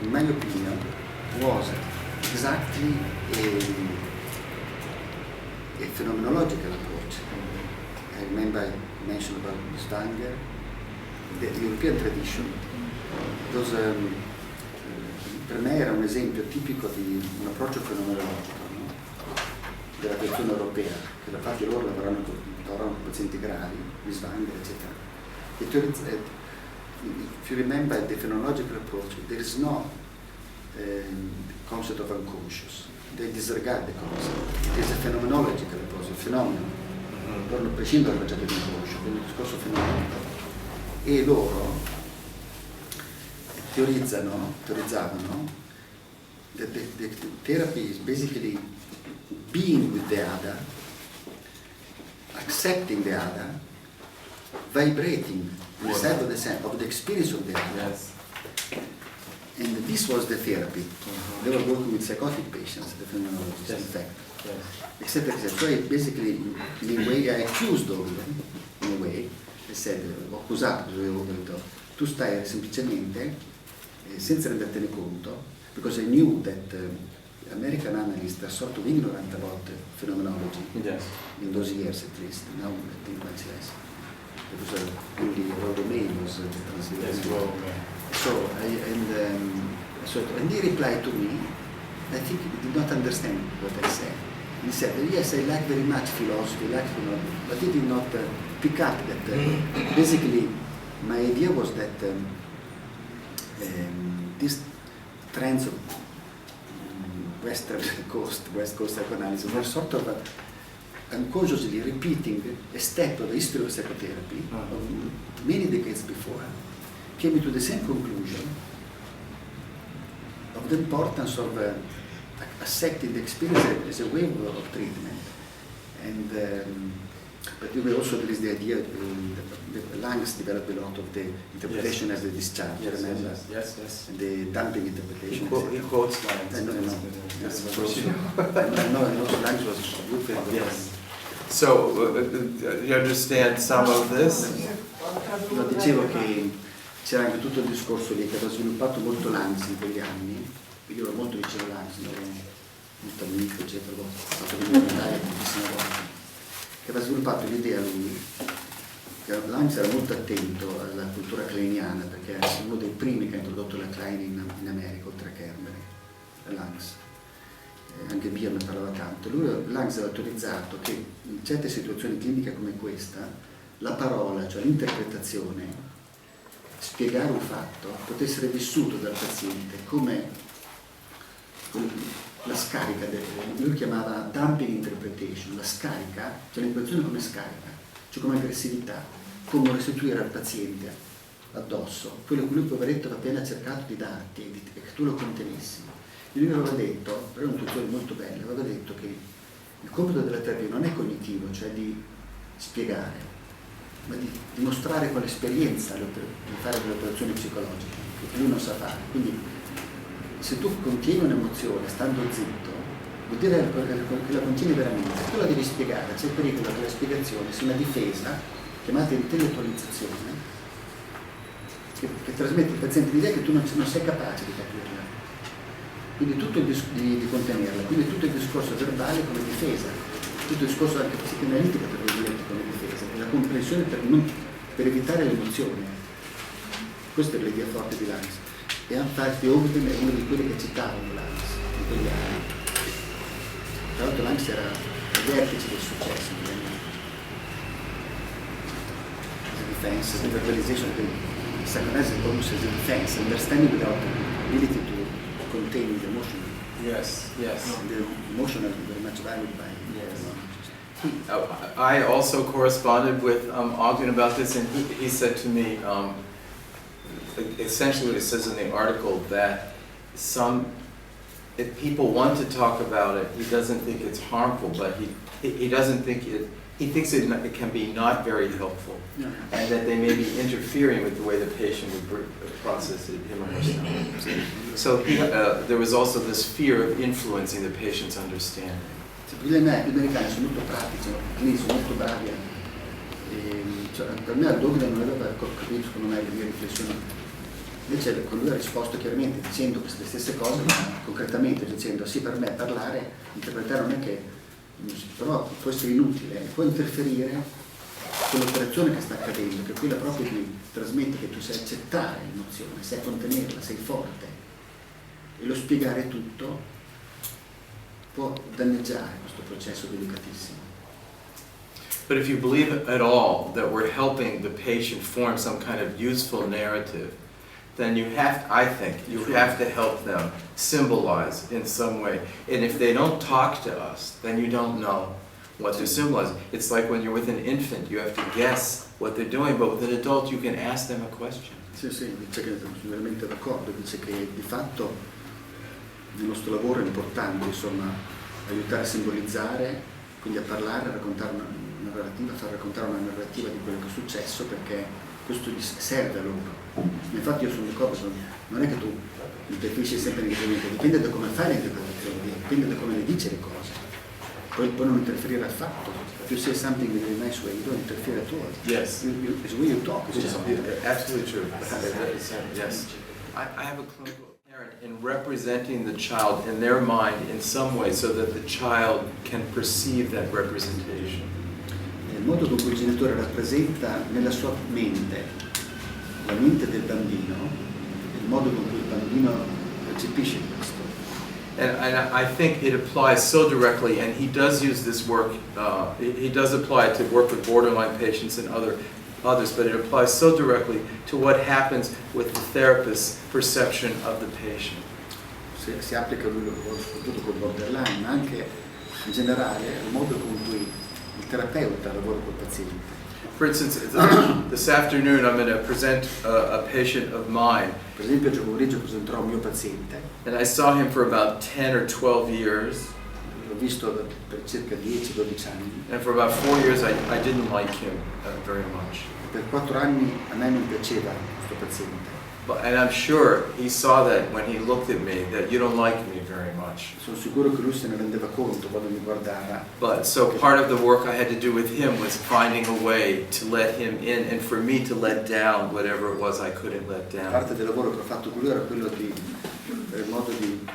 in my opinion, was exactly a phenomenological approach. I remember I mentioned about Stanger, the European tradition. Those, per me era un esempio tipico di un approccio fenomenologico, no? Della tradizione europea, che infatti loro lavoravano con pazienti gravi, di Stanger, eccetera. If you remember the phenomenological approach, there is no concept of unconscious. They disregard the concept. It is a phenomenological approach, a fenomeno. Loro non prescindono dal concetto di inconscio, quindi il discorso fenomenico. E loro teorizzavano that the therapy is basically being with the other, accepting the other, vibrating inside of the experience of the other. Yes. And this was the therapy. They were working with psychotic patients, the phenomenologists, in fact. Except so basically, in a way, I accused Ogden, in a way. I said, ho accusato, ho detto, tu stai semplicemente, senza rendertene conto, because I knew that American analysts are sort of ignorant about phenomenology. Yes. In those years at least, now I think much less. Because only Rodomain was translated. Yes, well, and he replied to me, I think he did not understand what I said. He said, yes, I like very much philosophy, but he did not pick up that basically my idea was that these trends of West Coast psychoanalysis were sort of unconsciously repeating a step of the history of psychotherapy of many decades before, came to the same conclusion of the importance of accepting the experience as a way of treatment. And But we also there is the idea the lungs develop a lot of the interpretation Yes. as the discharge, Yes, remember? yes, yes. And the damping interpretation. He quotes lines. No. Yes, Yes, of course you know. no, lungs was good for the Yes. So, you understand some of this? No, dicevo che c'era anche tutto il discorso lì che aveva sviluppato molto l'ANS in quegli anni, io ero molto vicino all'ANS, ero molto amico, eccetera, ho fatto venire in Italia tantissime volte, che aveva sviluppato l'idea lui, che l'ANS era molto attento alla cultura kleiniana, perché è uno dei primi che ha introdotto la Klein in America, oltre a Kerber, l'ANS. Anche Bia ne parlava tanto. L'ANS aveva autorizzato che in certe situazioni cliniche come questa, la parola, cioè l'interpretazione, spiegare un fatto, potesse essere vissuto dal paziente come la scarica, lui chiamava dumping interpretation, la scarica, cioè l'interpretazione come scarica, cioè come aggressività, come restituire al paziente addosso quello che lui poveretto aveva appena cercato di darti e che tu lo contenessi. E lui aveva detto, però è un tuttore molto bello, aveva detto che il compito della terapia non è cognitivo, cioè di spiegare, ma di dimostrare con l'esperienza di fare delle operazioni psicologiche, che lui non sa fare. Quindi se tu contieni un'emozione stando zitto, vuol dire che la contieni veramente. Se tu la devi spiegare, c'è il pericolo che la spiegazione sia una difesa, chiamata intellettualizzazione, che trasmette al paziente l'idea che tu non sei capace di capirla. Quindi tutto di contenerla, quindi tutto il discorso verbale come difesa, tutto il discorso anche psicoanalitico per virgolette come difesa, la comprensione per evitare l'emozione. Questa è l'idea forte di Lanz. E infatti Ogden è uno di quelli che citavano Lanz in quegli anni. Tra l'altro Lanz era al vertice del successo negli anni. The defense, the verbalization, the psychoanalysis is almost as a defense, understanding without ability to contain the emotion. Yes, yes. And the emotion is very much valued by I also corresponded with Ogden about this, and he said to me, essentially what it says in the article, that if people want to talk about it, he doesn't think it's harmful, but he doesn't think he thinks it can be not very helpful, and that they may be interfering with the way the patient would process it, him or herself. So there was also this fear of influencing the patient's understanding. Gli americani sono molto pratici, i sono molto bravi. Cioè, per me Ogden non aveva capito secondo me le mie riflessioni. Invece con lui ha risposto chiaramente dicendo queste stesse cose, ma concretamente dicendo sì, per me parlare, interpretare non è che però può essere inutile, può interferire con l'operazione che sta accadendo, che è quella proprio di trasmettere che tu sai accettare l'emozione, sai contenerla, sei forte, e lo spiegare tutto può danneggiare questo processo delicatissimo. But if you believe at all that we're helping the patient form some kind of useful narrative, then I think you have to help them symbolize in some way. And if they don't talk to us, then you don't know what they're symbolizing. It's like when you're with an infant, you have to guess what they're doing, but with an adult you can ask them a question. Sì, dice che sono veramente d'accordo, dice che di fatto il nostro lavoro è importante, insomma, aiutare a simbolizzare, quindi a parlare, a raccontare una narrativa, far raccontare una narrativa di quello che è successo, perché questo serve a loro. Infatti io sono d'accordo, non è che tu interpretisci sempre negativamente, dipende da come fai l'interpretazione, dipende da come le dici le cose. Poi non interferire affatto. If you say something in a nice way, you don't interfere at all. Yes. It's the way you talk. It's just Absolutely true. Yes. I have a clinical parent in representing the child in their mind in some way so that the child can perceive that representation. Il modo con cui il genitore rappresenta nella sua mente la mente del bambino, il modo con cui il bambino percepisce questo. And I think it applies so directly, and he does use this work, he does apply it to work with borderline patients and others, but it applies so directly to what happens with the therapist's perception of the patient. Si applica soprattutto col borderline, ma anche in generale il modo con cui il terapeuta lavora col paziente. For instance, this afternoon I'm going to present a patient of mine. Per esempio, oggi pomeriggio presenterò un mio paziente. And I saw him for about 10 or 12 years. L'ho visto per circa 10-12 anni. And for about 4 years I didn't like him very much. Per 4 anni a me non piaceva questo paziente. And I'm sure he saw that when he looked at me, that you don't like me very much. Sono sicuro che lui se ne rendeva conto quando mi guardava. But so part of the work I had to do with him was finding a way to let him in and for me to let down whatever it was I couldn't let down. Parte del lavoro che ho fatto con lui era quello di il modo di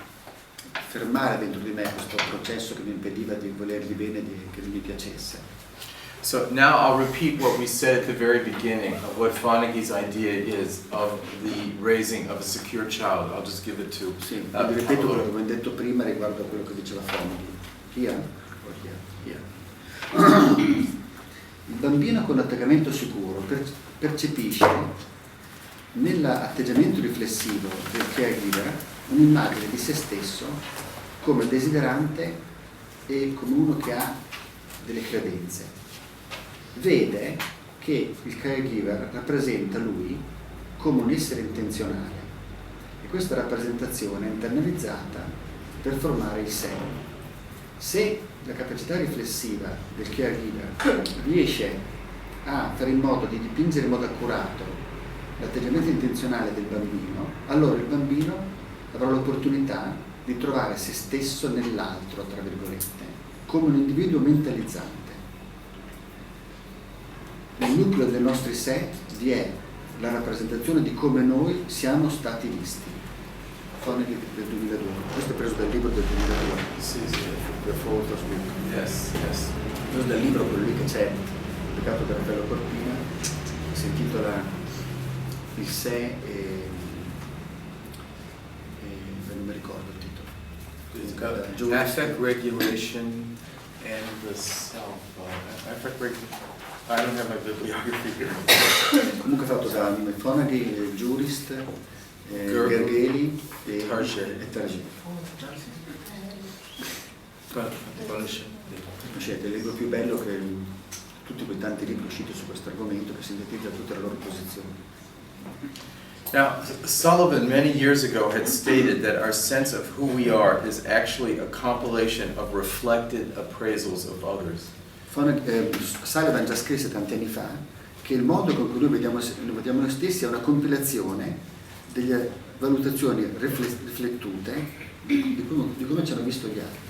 fermare dentro di me questo processo che mi impediva di volergli bene, che lui mi piacesse. So now I'll repeat what we said at the very beginning of what Fonagy's idea is of the raising of a secure child. I'll just give it to Sì, ripeto quello che avevo detto prima riguardo a quello che diceva Fonagy. Here? Il bambino con attaccamento sicuro percepisce nell'atteggiamento riflessivo del caregiver un'immagine di se stesso come desiderante e come uno che ha delle credenze. Vede che il caregiver rappresenta lui come un essere intenzionale e questa rappresentazione è internalizzata per formare il sé. Se la capacità riflessiva del caregiver riesce a fare in modo di dipingere in modo accurato l'atteggiamento intenzionale del bambino, allora il bambino avrà l'opportunità di trovare se stesso nell'altro, tra virgolette, come un individuo mentalizzante. Nel nucleo dei nostri sé vi è la rappresentazione di come noi siamo stati visti. Fonagy del 2002. Questo è preso dal libro del 2002. Sì, sì. The Fourth of Book. Yes, yes. Preso dal libro quello lì che c'è, pubblicato da Raffaello Cortina, si intitola Il sé e non mi ricordo il titolo. Affect regulation and the self. Affect regulation. I don't have my bibliography here. Comunque fatto da Fonagy, Jurist, Gergely e Target. Conoscete, il libro più bello che tutti quei tanti libri usciti su questo argomento che sintetizza tutte le loro posizioni. Now, Sullivan many years ago had stated that our sense of who we are is actually a compilation of reflected appraisals of others. Sullivan già scrisse tanti anni fa che il modo con cui noi vediamo noi stessi è una compilazione delle valutazioni riflettute di come ci hanno visto gli altri.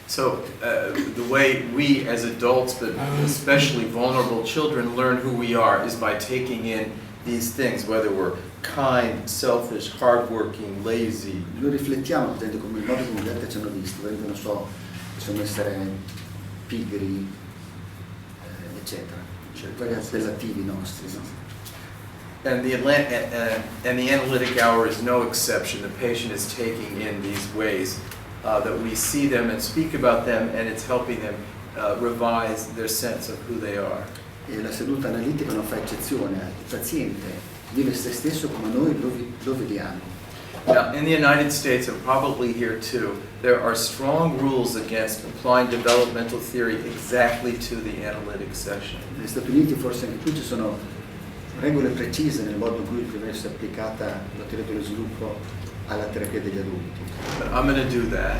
So the way we as adults, but especially vulnerable children, learn who we are is by taking in these things, whether we're kind, selfish, hardworking, lazy. Noi riflettiamo come il modo come gli altri ci hanno visto, non so, possiamo essere pigri, eccetera, quelli appellativi nostri, no? And the analytic hour is no exception. The patient is taking in these ways that we see them and speak about them, and it's helping them revise their sense of who they are. E la seduta analitica non fa eccezione, il paziente vive se stesso come noi lo vediamo. Now, in the United States, and probably here too, there are strong rules against applying developmental theory exactly to the analytic session. Negli Stati Uniti forse anche qui ci sono regole precise nel modo in cui deve essere applicata la teoria dello sviluppo alla terapia degli adulti. But I'm going to do that.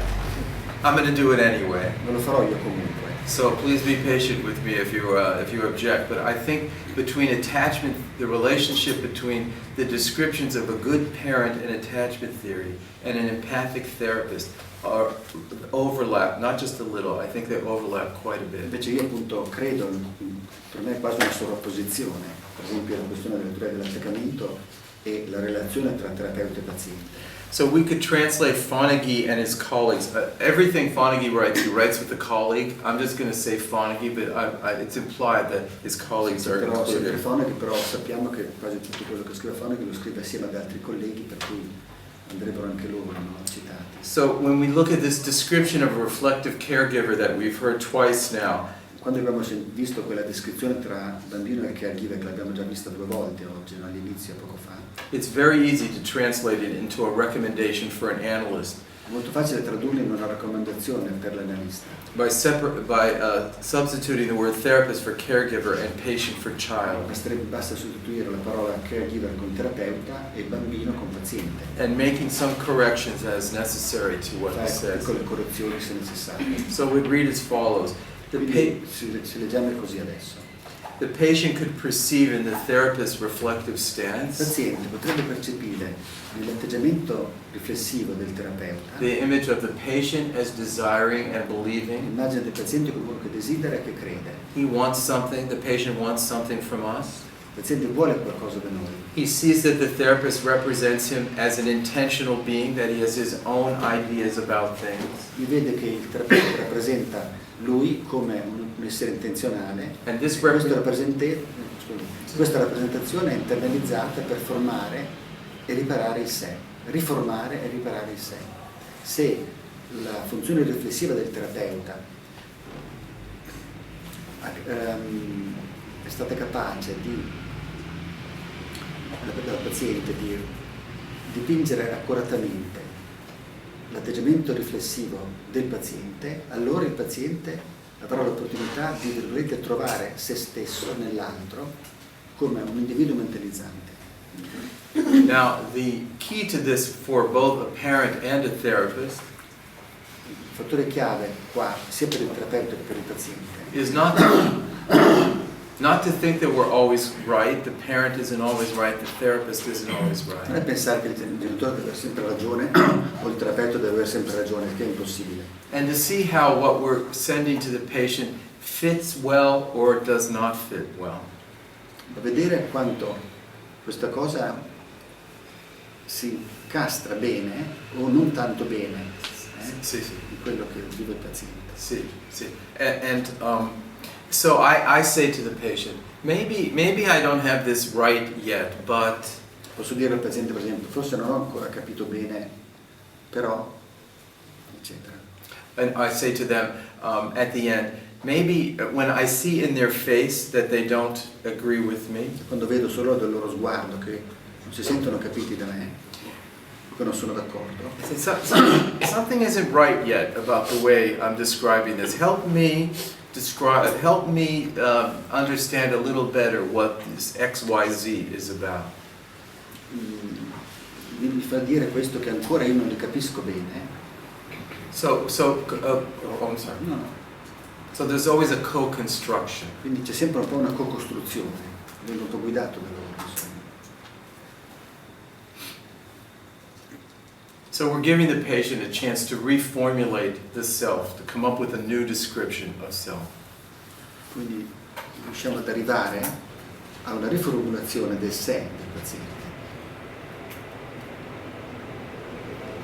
I'm going to do it anyway. Non lo farò io comunque. So please be patient with me if you object. But I think between attachment, the relationship between the descriptions of a good parent in attachment theory and an empathic therapist are overlap, not just a little. I think they overlap quite a bit. Invece io appunto credo, per me è quasi una sovrapposizione, per esempio la questione della teoria dell'attaccamento e la relazione tra terapeuta e paziente. So we could translate Fonagy and his colleagues. Everything Fonagy writes, he writes with a colleague. I'm just going to say Fonagy, but it's implied that his colleagues are included. Fonagy, però sappiamo che quasi tutto quello che scrive Fonagy lo scrive assieme ad altri colleghi, per cui andrebbero anche loro citati. So when we look at this description of a reflective caregiver that we've heard twice now, quando abbiamo visto quella descrizione tra bambino e caregiver, che l'abbiamo già vista 2 volte oggi, no? All'inizio, poco fa, it's very easy to translate it into a recommendation for an analyst è molto facile tradurlo in una raccomandazione per l'analista, by substituting the word therapist for caregiver and patient for child, basta sostituire la parola caregiver con terapeuta e bambino con paziente, and making some corrections as necessary to what it says. piccole correzioni se necessarie. So we'd read as follows. Quindi si leggiamo così adesso. The patient could perceive in the therapist's reflective Il stance paziente potrebbe percepire nell'atteggiamento riflessivo del terapeuta the image of the patient as desiring and believing. l'immagine del paziente come uno che desidera e che crede. He wants something, the patient wants something from us. Il paziente vuole qualcosa da noi. He sees that the therapist represents him as an intentional being, that he has his own ideas about things. Lui vede che il terapeuta rappresenta lui come un essere intenzionale And e this questa rappresentazione è internalizzata per formare e riparare il sé, riformare e riparare il sé. Se la funzione riflessiva del terapeuta è stata capace dal paziente di dipingere accuratamente l'atteggiamento riflessivo del paziente, allora il paziente avrà l'opportunità di, virgolette, trovare se stesso nell'altro come un individuo mentalizzante. Now, the key to this for both a parent and a therapist Il fattore chiave qua, sia per il terapeuta che per il paziente, is not to think that we're always right, the parent isn't always right, the therapist isn't always non è right. pensare che il genitore deve avere sempre ragione o il terapeuta deve avere sempre ragione, che è impossibile. And to see how what we're sending to the patient fits well or does not fit well. Da vedere quanto questa cosa si incastra bene o non tanto bene Sì, sì. di quello che vive il paziente. See. So I say to the patient, maybe I don't have this right yet, but Posso dire al paziente, per esempio, forse non ho ancora capito bene, però, eccetera. and I say to them at the end, maybe when I see in their face that they don't agree with me, Quando vedo solo dal loro sguardo che non si sentono capiti da me, che non sono d'accordo, I say, something isn't right yet about the way I'm describing this. Help me understand a little better what this XYZ is about. mi fa dire questo che ancora io non li capisco bene. I'm sorry. No. So there's always a co-construction. Quindi c'è sempre un po' una co-costruzione, vengo un po' guidato da loro, insomma. So we're giving the patient a chance to reformulate the self, to come up with a new description of self. Quindi riusciamo ad arrivare a una riformulazione del sé del paziente.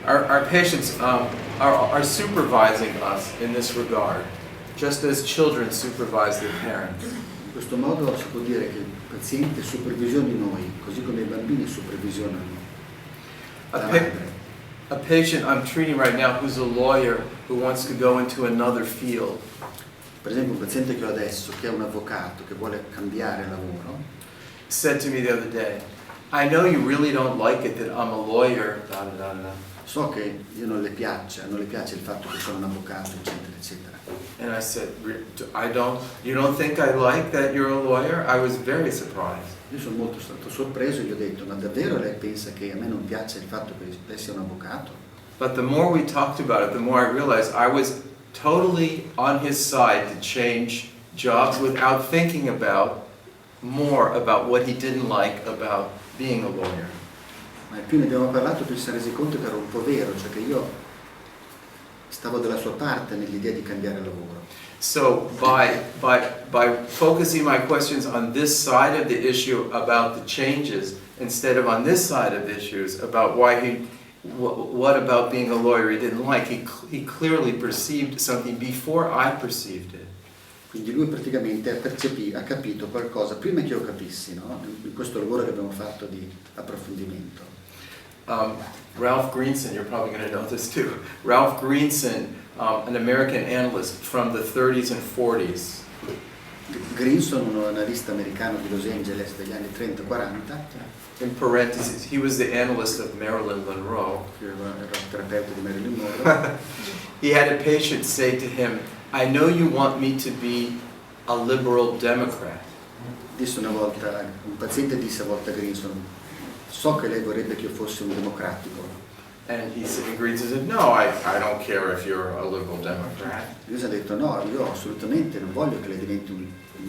Our patients are supervising us in this regard, just as children supervise their parents. In questo modo si può dire che il paziente supervisiona noi, così come i bambini supervisionano A, la pa- madre. a patient I'm treating right now who's a lawyer who wants to go into another field Per esempio un paziente che ho adesso, che è un avvocato, che vuole cambiare lavoro, said to me the other day, I know you really don't like it that I'm a lawyer, da da da da. so che io non le piace il fatto che sono un avvocato, eccetera, eccetera. And I said, you don't think I like that you're a lawyer? I was very surprised. Io sono molto stato sorpreso e gli ho detto, ma davvero lei pensa che a me non piace il fatto che lei sia un avvocato? But the more we talked about it, the more I realized I was totally on his side to change jobs without thinking more about what he didn't like about being a lawyer. Ma più ne abbiamo parlato, più si è resi conto che era un po' vero, cioè che io stavo dalla sua parte nell'idea di cambiare lavoro. So by focusing my questions on this side of the issue about the changes, instead of on this side of issues about what about being a lawyer he didn't like, he clearly perceived something before I perceived it. Quindi lui praticamente ha capito qualcosa prima che io capissi, no? In questo lavoro che abbiamo fatto di approfondimento. Ralph Greenson, you're probably going to know this too. Ralph Greenson, an American analyst from the 30s and 40s, Grinson, un analista americano di Los Angeles degli anni 30-40, in parentheses, he was the analyst of Marilyn Monroe. che era il terapeuta di Marilyn Monroe, He had a patient say to him, I know you want me to be a liberal Democrat. disse una volta, un paziente disse a volta a Grinson, so che lei vorrebbe che io fossi un democratico. And Grinson said, no, I don't care if you're a liberal Democrat. Grinson ha detto no, io assolutamente non voglio che lei diventi un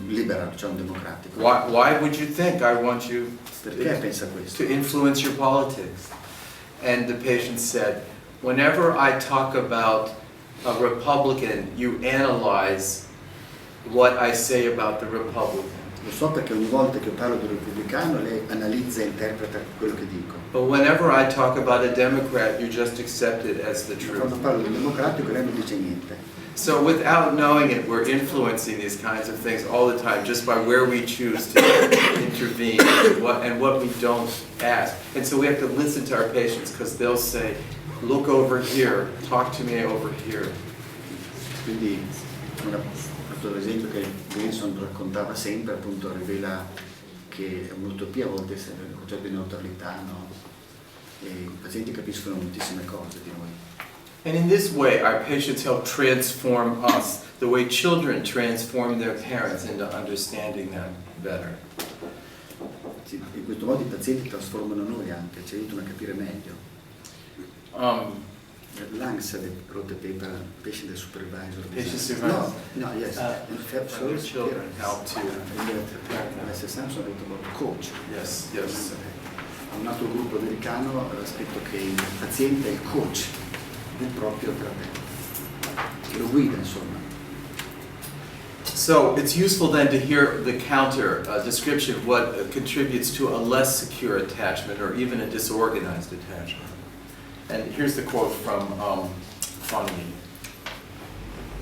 libero, cioè un democratico. Why would you think I want you Perché pensa questo? to influence your politics? And the patient said, whenever I talk about a Republican, you analyze what I say about the Republican. Lo so perché ogni volta che io parlo di un repubblicano lei analizza e interpreta quello che dico. But whenever I talk about a Democrat, you just accept it as the truth. Quando parlo di un democratico lei non dice niente. So without knowing it, we're influencing these kinds of things all the time just by where we choose to intervene and what we don't ask. And so we have to listen to our patients because they'll say, look over here, talk to me over here. Quindi l'esempio che Grinson raccontava sempre appunto rivela che è un'utopia a volte essere il concetto di neutralità, no? E i pazienti capiscono moltissime cose di noi. And in this way, our patients help transform us the way children transform their parents into understanding them better. In questo modo i pazienti trasformano noi anche, ci aiutano a capire meglio. Langs wrote a paper, patient supervisor. Patient supervisor. No, yes. Your children help to. Mr. Sampson wrote about coach. Yes. Un altro gruppo americano aveva scritto che il paziente è il coach del proprio terapeuta, che lo guida insomma. So it's useful then to hear the counter description of what contributes to a less secure attachment or even a disorganized attachment. And here's the quote from Fonny.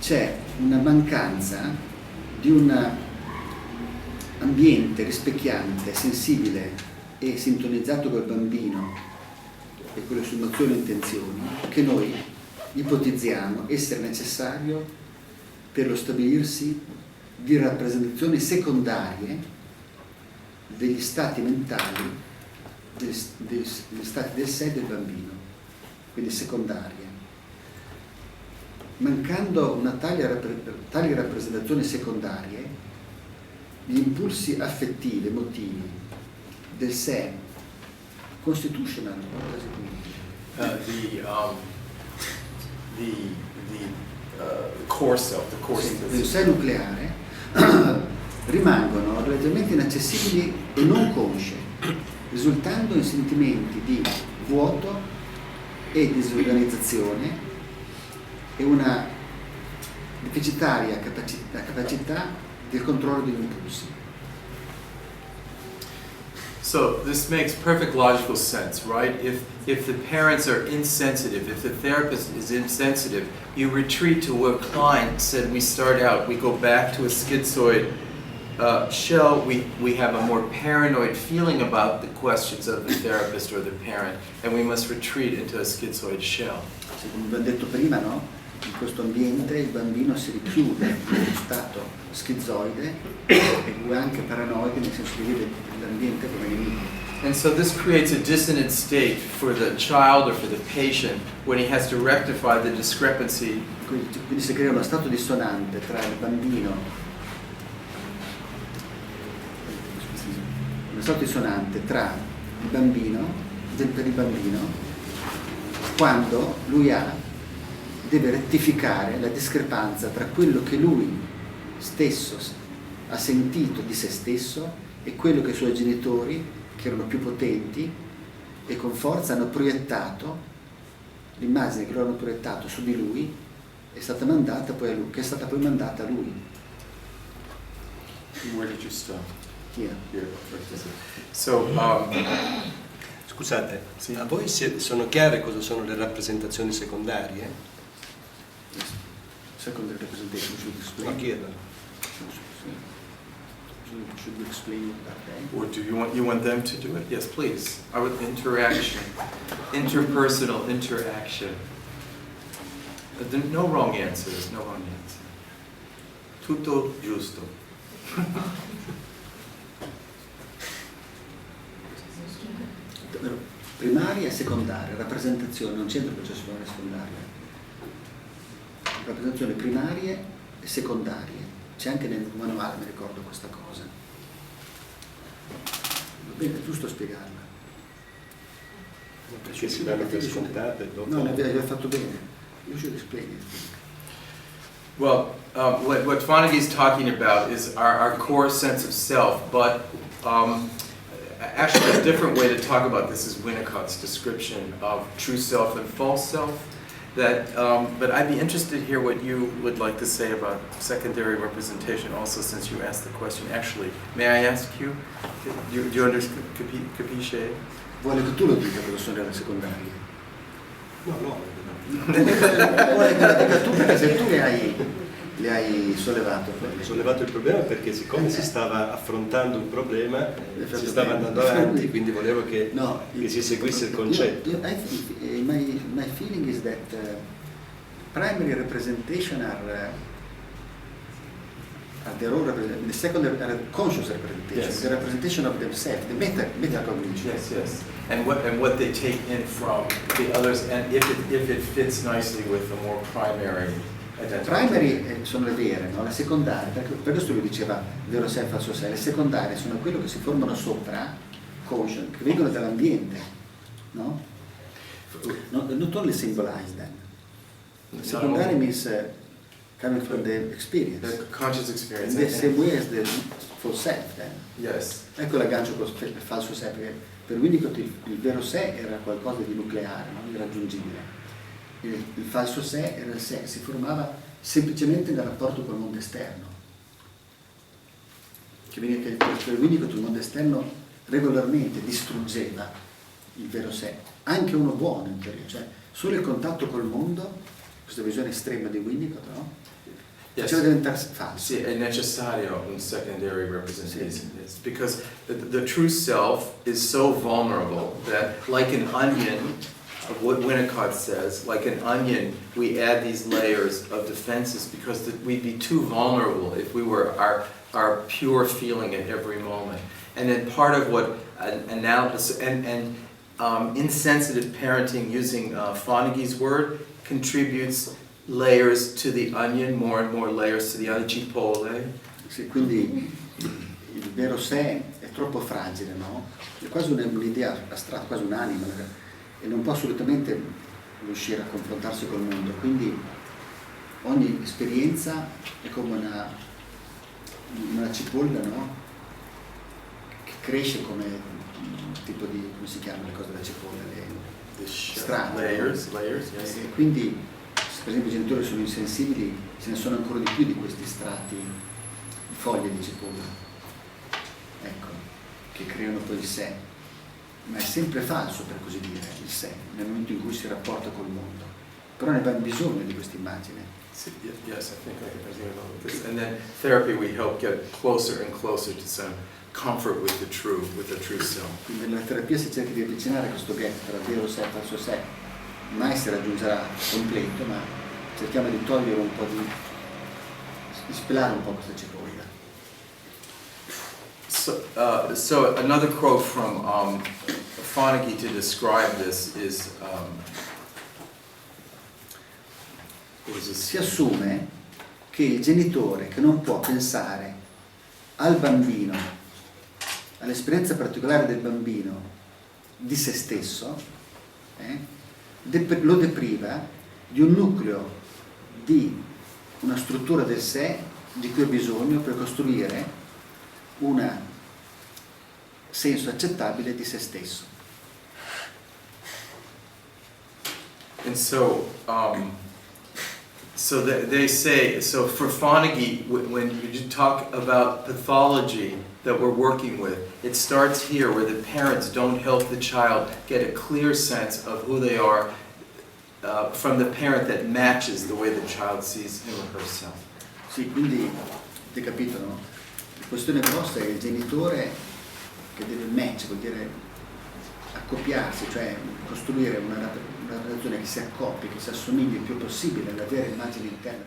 C'è una mancanza di un ambiente rispecchiante, sensibile e sintonizzato col bambino e con le sue emozioni e intenzioni che noi ipotizziamo essere necessario per lo stabilirsi di rappresentazioni secondarie degli stati mentali, degli stati del sé del bambino, quindi secondarie. Mancando una tale rappresentazione secondarie, gli impulsi affettivi, emotivi del sé constitutional, the core self, del sé nucleare rimangono relativamente inaccessibili e non consce, risultando in sentimenti di vuoto e disorganizzazione e una deficitaria capacità del controllo degli impulsi. So this makes perfect logical sense, right? If the parents are insensitive, if the therapist is insensitive, you retreat to what Klein said we start out. We go back to a schizoid shell. We have a more paranoid feeling about the questions of the therapist or the parent, and we must retreat into a schizoid shell. Come abbiamo detto prima, no? In questo ambiente il bambino si richiude in uno stato schizoide e anche paranoide, nel senso che vede l'ambiente come nemico. And so this creates a dissonant state for the child or for the patient when he has to rectify the discrepancy. Quindi si crea uno stato dissonante tra il bambino, per il bambino, quando lui deve rettificare la discrepanza tra quello che lui stesso ha sentito di se stesso e quello che i suoi genitori, che erano più potenti e con forza hanno proiettato, l'immagine che loro hanno proiettato su di lui è stata mandata poi a lui, che è stata poi mandata a lui. Where did you stop? Here. So, Scusate, sì. a voi sono chiare cosa sono le rappresentazioni secondarie? Secondary representation should explain. No, chiedo. Should we explain that? or do you want them to do it? Yes, please. Interaction, interpersonal interaction. No wrong answers. No wrong answer. Tutto giusto. Primaria e secondaria, rappresentazione, non c'entra il processo primario e secondario. Rappresentazioni primarie e secondarie. C'è anche nel manuale, mi ricordo questa cosa. Va bene, è giusto spiegarla. Perché si danno per scontate dopo. No, l'hai fatto bene. You should explain it. Well, what Fonagy is talking about is our core sense of self, but actually a different way to talk about this is Winnicott's description of true self and false self. But I'd be interested to hear what you would like to say about secondary representation also, since you asked the question. Actually, may I ask you? Do you understand? Capisce? Vuole che tu lo dica cosa sono le secondarie? No, no. Vuole che lo dica tu perché se tu le hai sollevato. Ho sollevato il problema perché siccome si stava affrontando un problema, si stava bene. andando avanti, quindi volevo che No, si seguisse il concetto. My feeling is that primary representation are their own representation. The secondary are conscious representation, Yes. the representation of themselves, the metacognition. Yes, yes. And what they take in from the others, and if it fits nicely with the more primary identification. Primary sono le vere, no? Le secondarie, per questo lui diceva vero sé e falso sé, le secondarie sono quello che si formano sopra, conscious, che vengono dall'ambiente, no? Not only symbolized then. Secondary means coming from the experience. The conscious experience. In the same way as the false self then. Yes. Ecco l'aggancio con il falso sé, perché per Winnicott il vero sé era qualcosa di nucleare, no? Irraggiungibile. Il falso sé era il sé, si formava semplicemente nel rapporto col mondo esterno. Per Winnicott il mondo esterno regolarmente distruggeva il vero sé, anche uno buono in teoria, cioè solo il contatto col mondo, questa visione estrema di Winnicott, no? Yes. Faceva diventare falso. Sì, è necessario un secondary representation. Yes. Because the true self is so vulnerable that, like an onion, of what Winnicott says, like an onion, we add these layers of defenses because we'd be too vulnerable if we were our pure feeling at every moment. And then part of what analysis and insensitive parenting, using Fonagy's word, contributes layers to the onion, more and more layers to the onion, cipolle. Sì, quindi il vero sé è troppo fragile, no? È quasi un'idea astratta, quasi un'anima, e non può assolutamente riuscire a confrontarsi col mondo, quindi ogni esperienza è come una cipolla, no? Che cresce come un tipo di, come si chiamano le cose della cipolla? Le strati. Layers, yes. E quindi, se per esempio i genitori sono insensibili, ce ne sono ancora di più di questi strati, foglie di cipolla, ecco, che creano poi il sé. Ma è sempre falso, per così dire, il sé, nel momento in cui si rapporta col mondo. Però ne abbiamo bisogno di questa immagine. Yes, I think I can agree with this. And then therapy, we help get closer and closer to some comfort with the true self. Quindi nella terapia si cerca di avvicinare questo gap tra vero sé e falso sé. Mai si raggiungerà completo, ma cerchiamo di togliere un po' di spelare un po' questa cipolla. So another quote from Fonagy to describe this is Si assume che il genitore che non può pensare al bambino, all'esperienza particolare del bambino di se stesso, lo depriva di un nucleo, di una struttura del sé di cui ha bisogno per costruire un senso accettabile di se stesso. And so, they say, so for Fonagy, when you talk about pathology that we're working with, it starts here where the parents don't help the child get a clear sense of who they are from the parent that matches the way the child sees him or herself. Sì, quindi, hai capito, no? La questione grossa è il genitore che deve match, vuol dire accoppiarsi, cioè costruire una relazione che si accoppi, che si assomigli il più possibile alla vera immagine interna.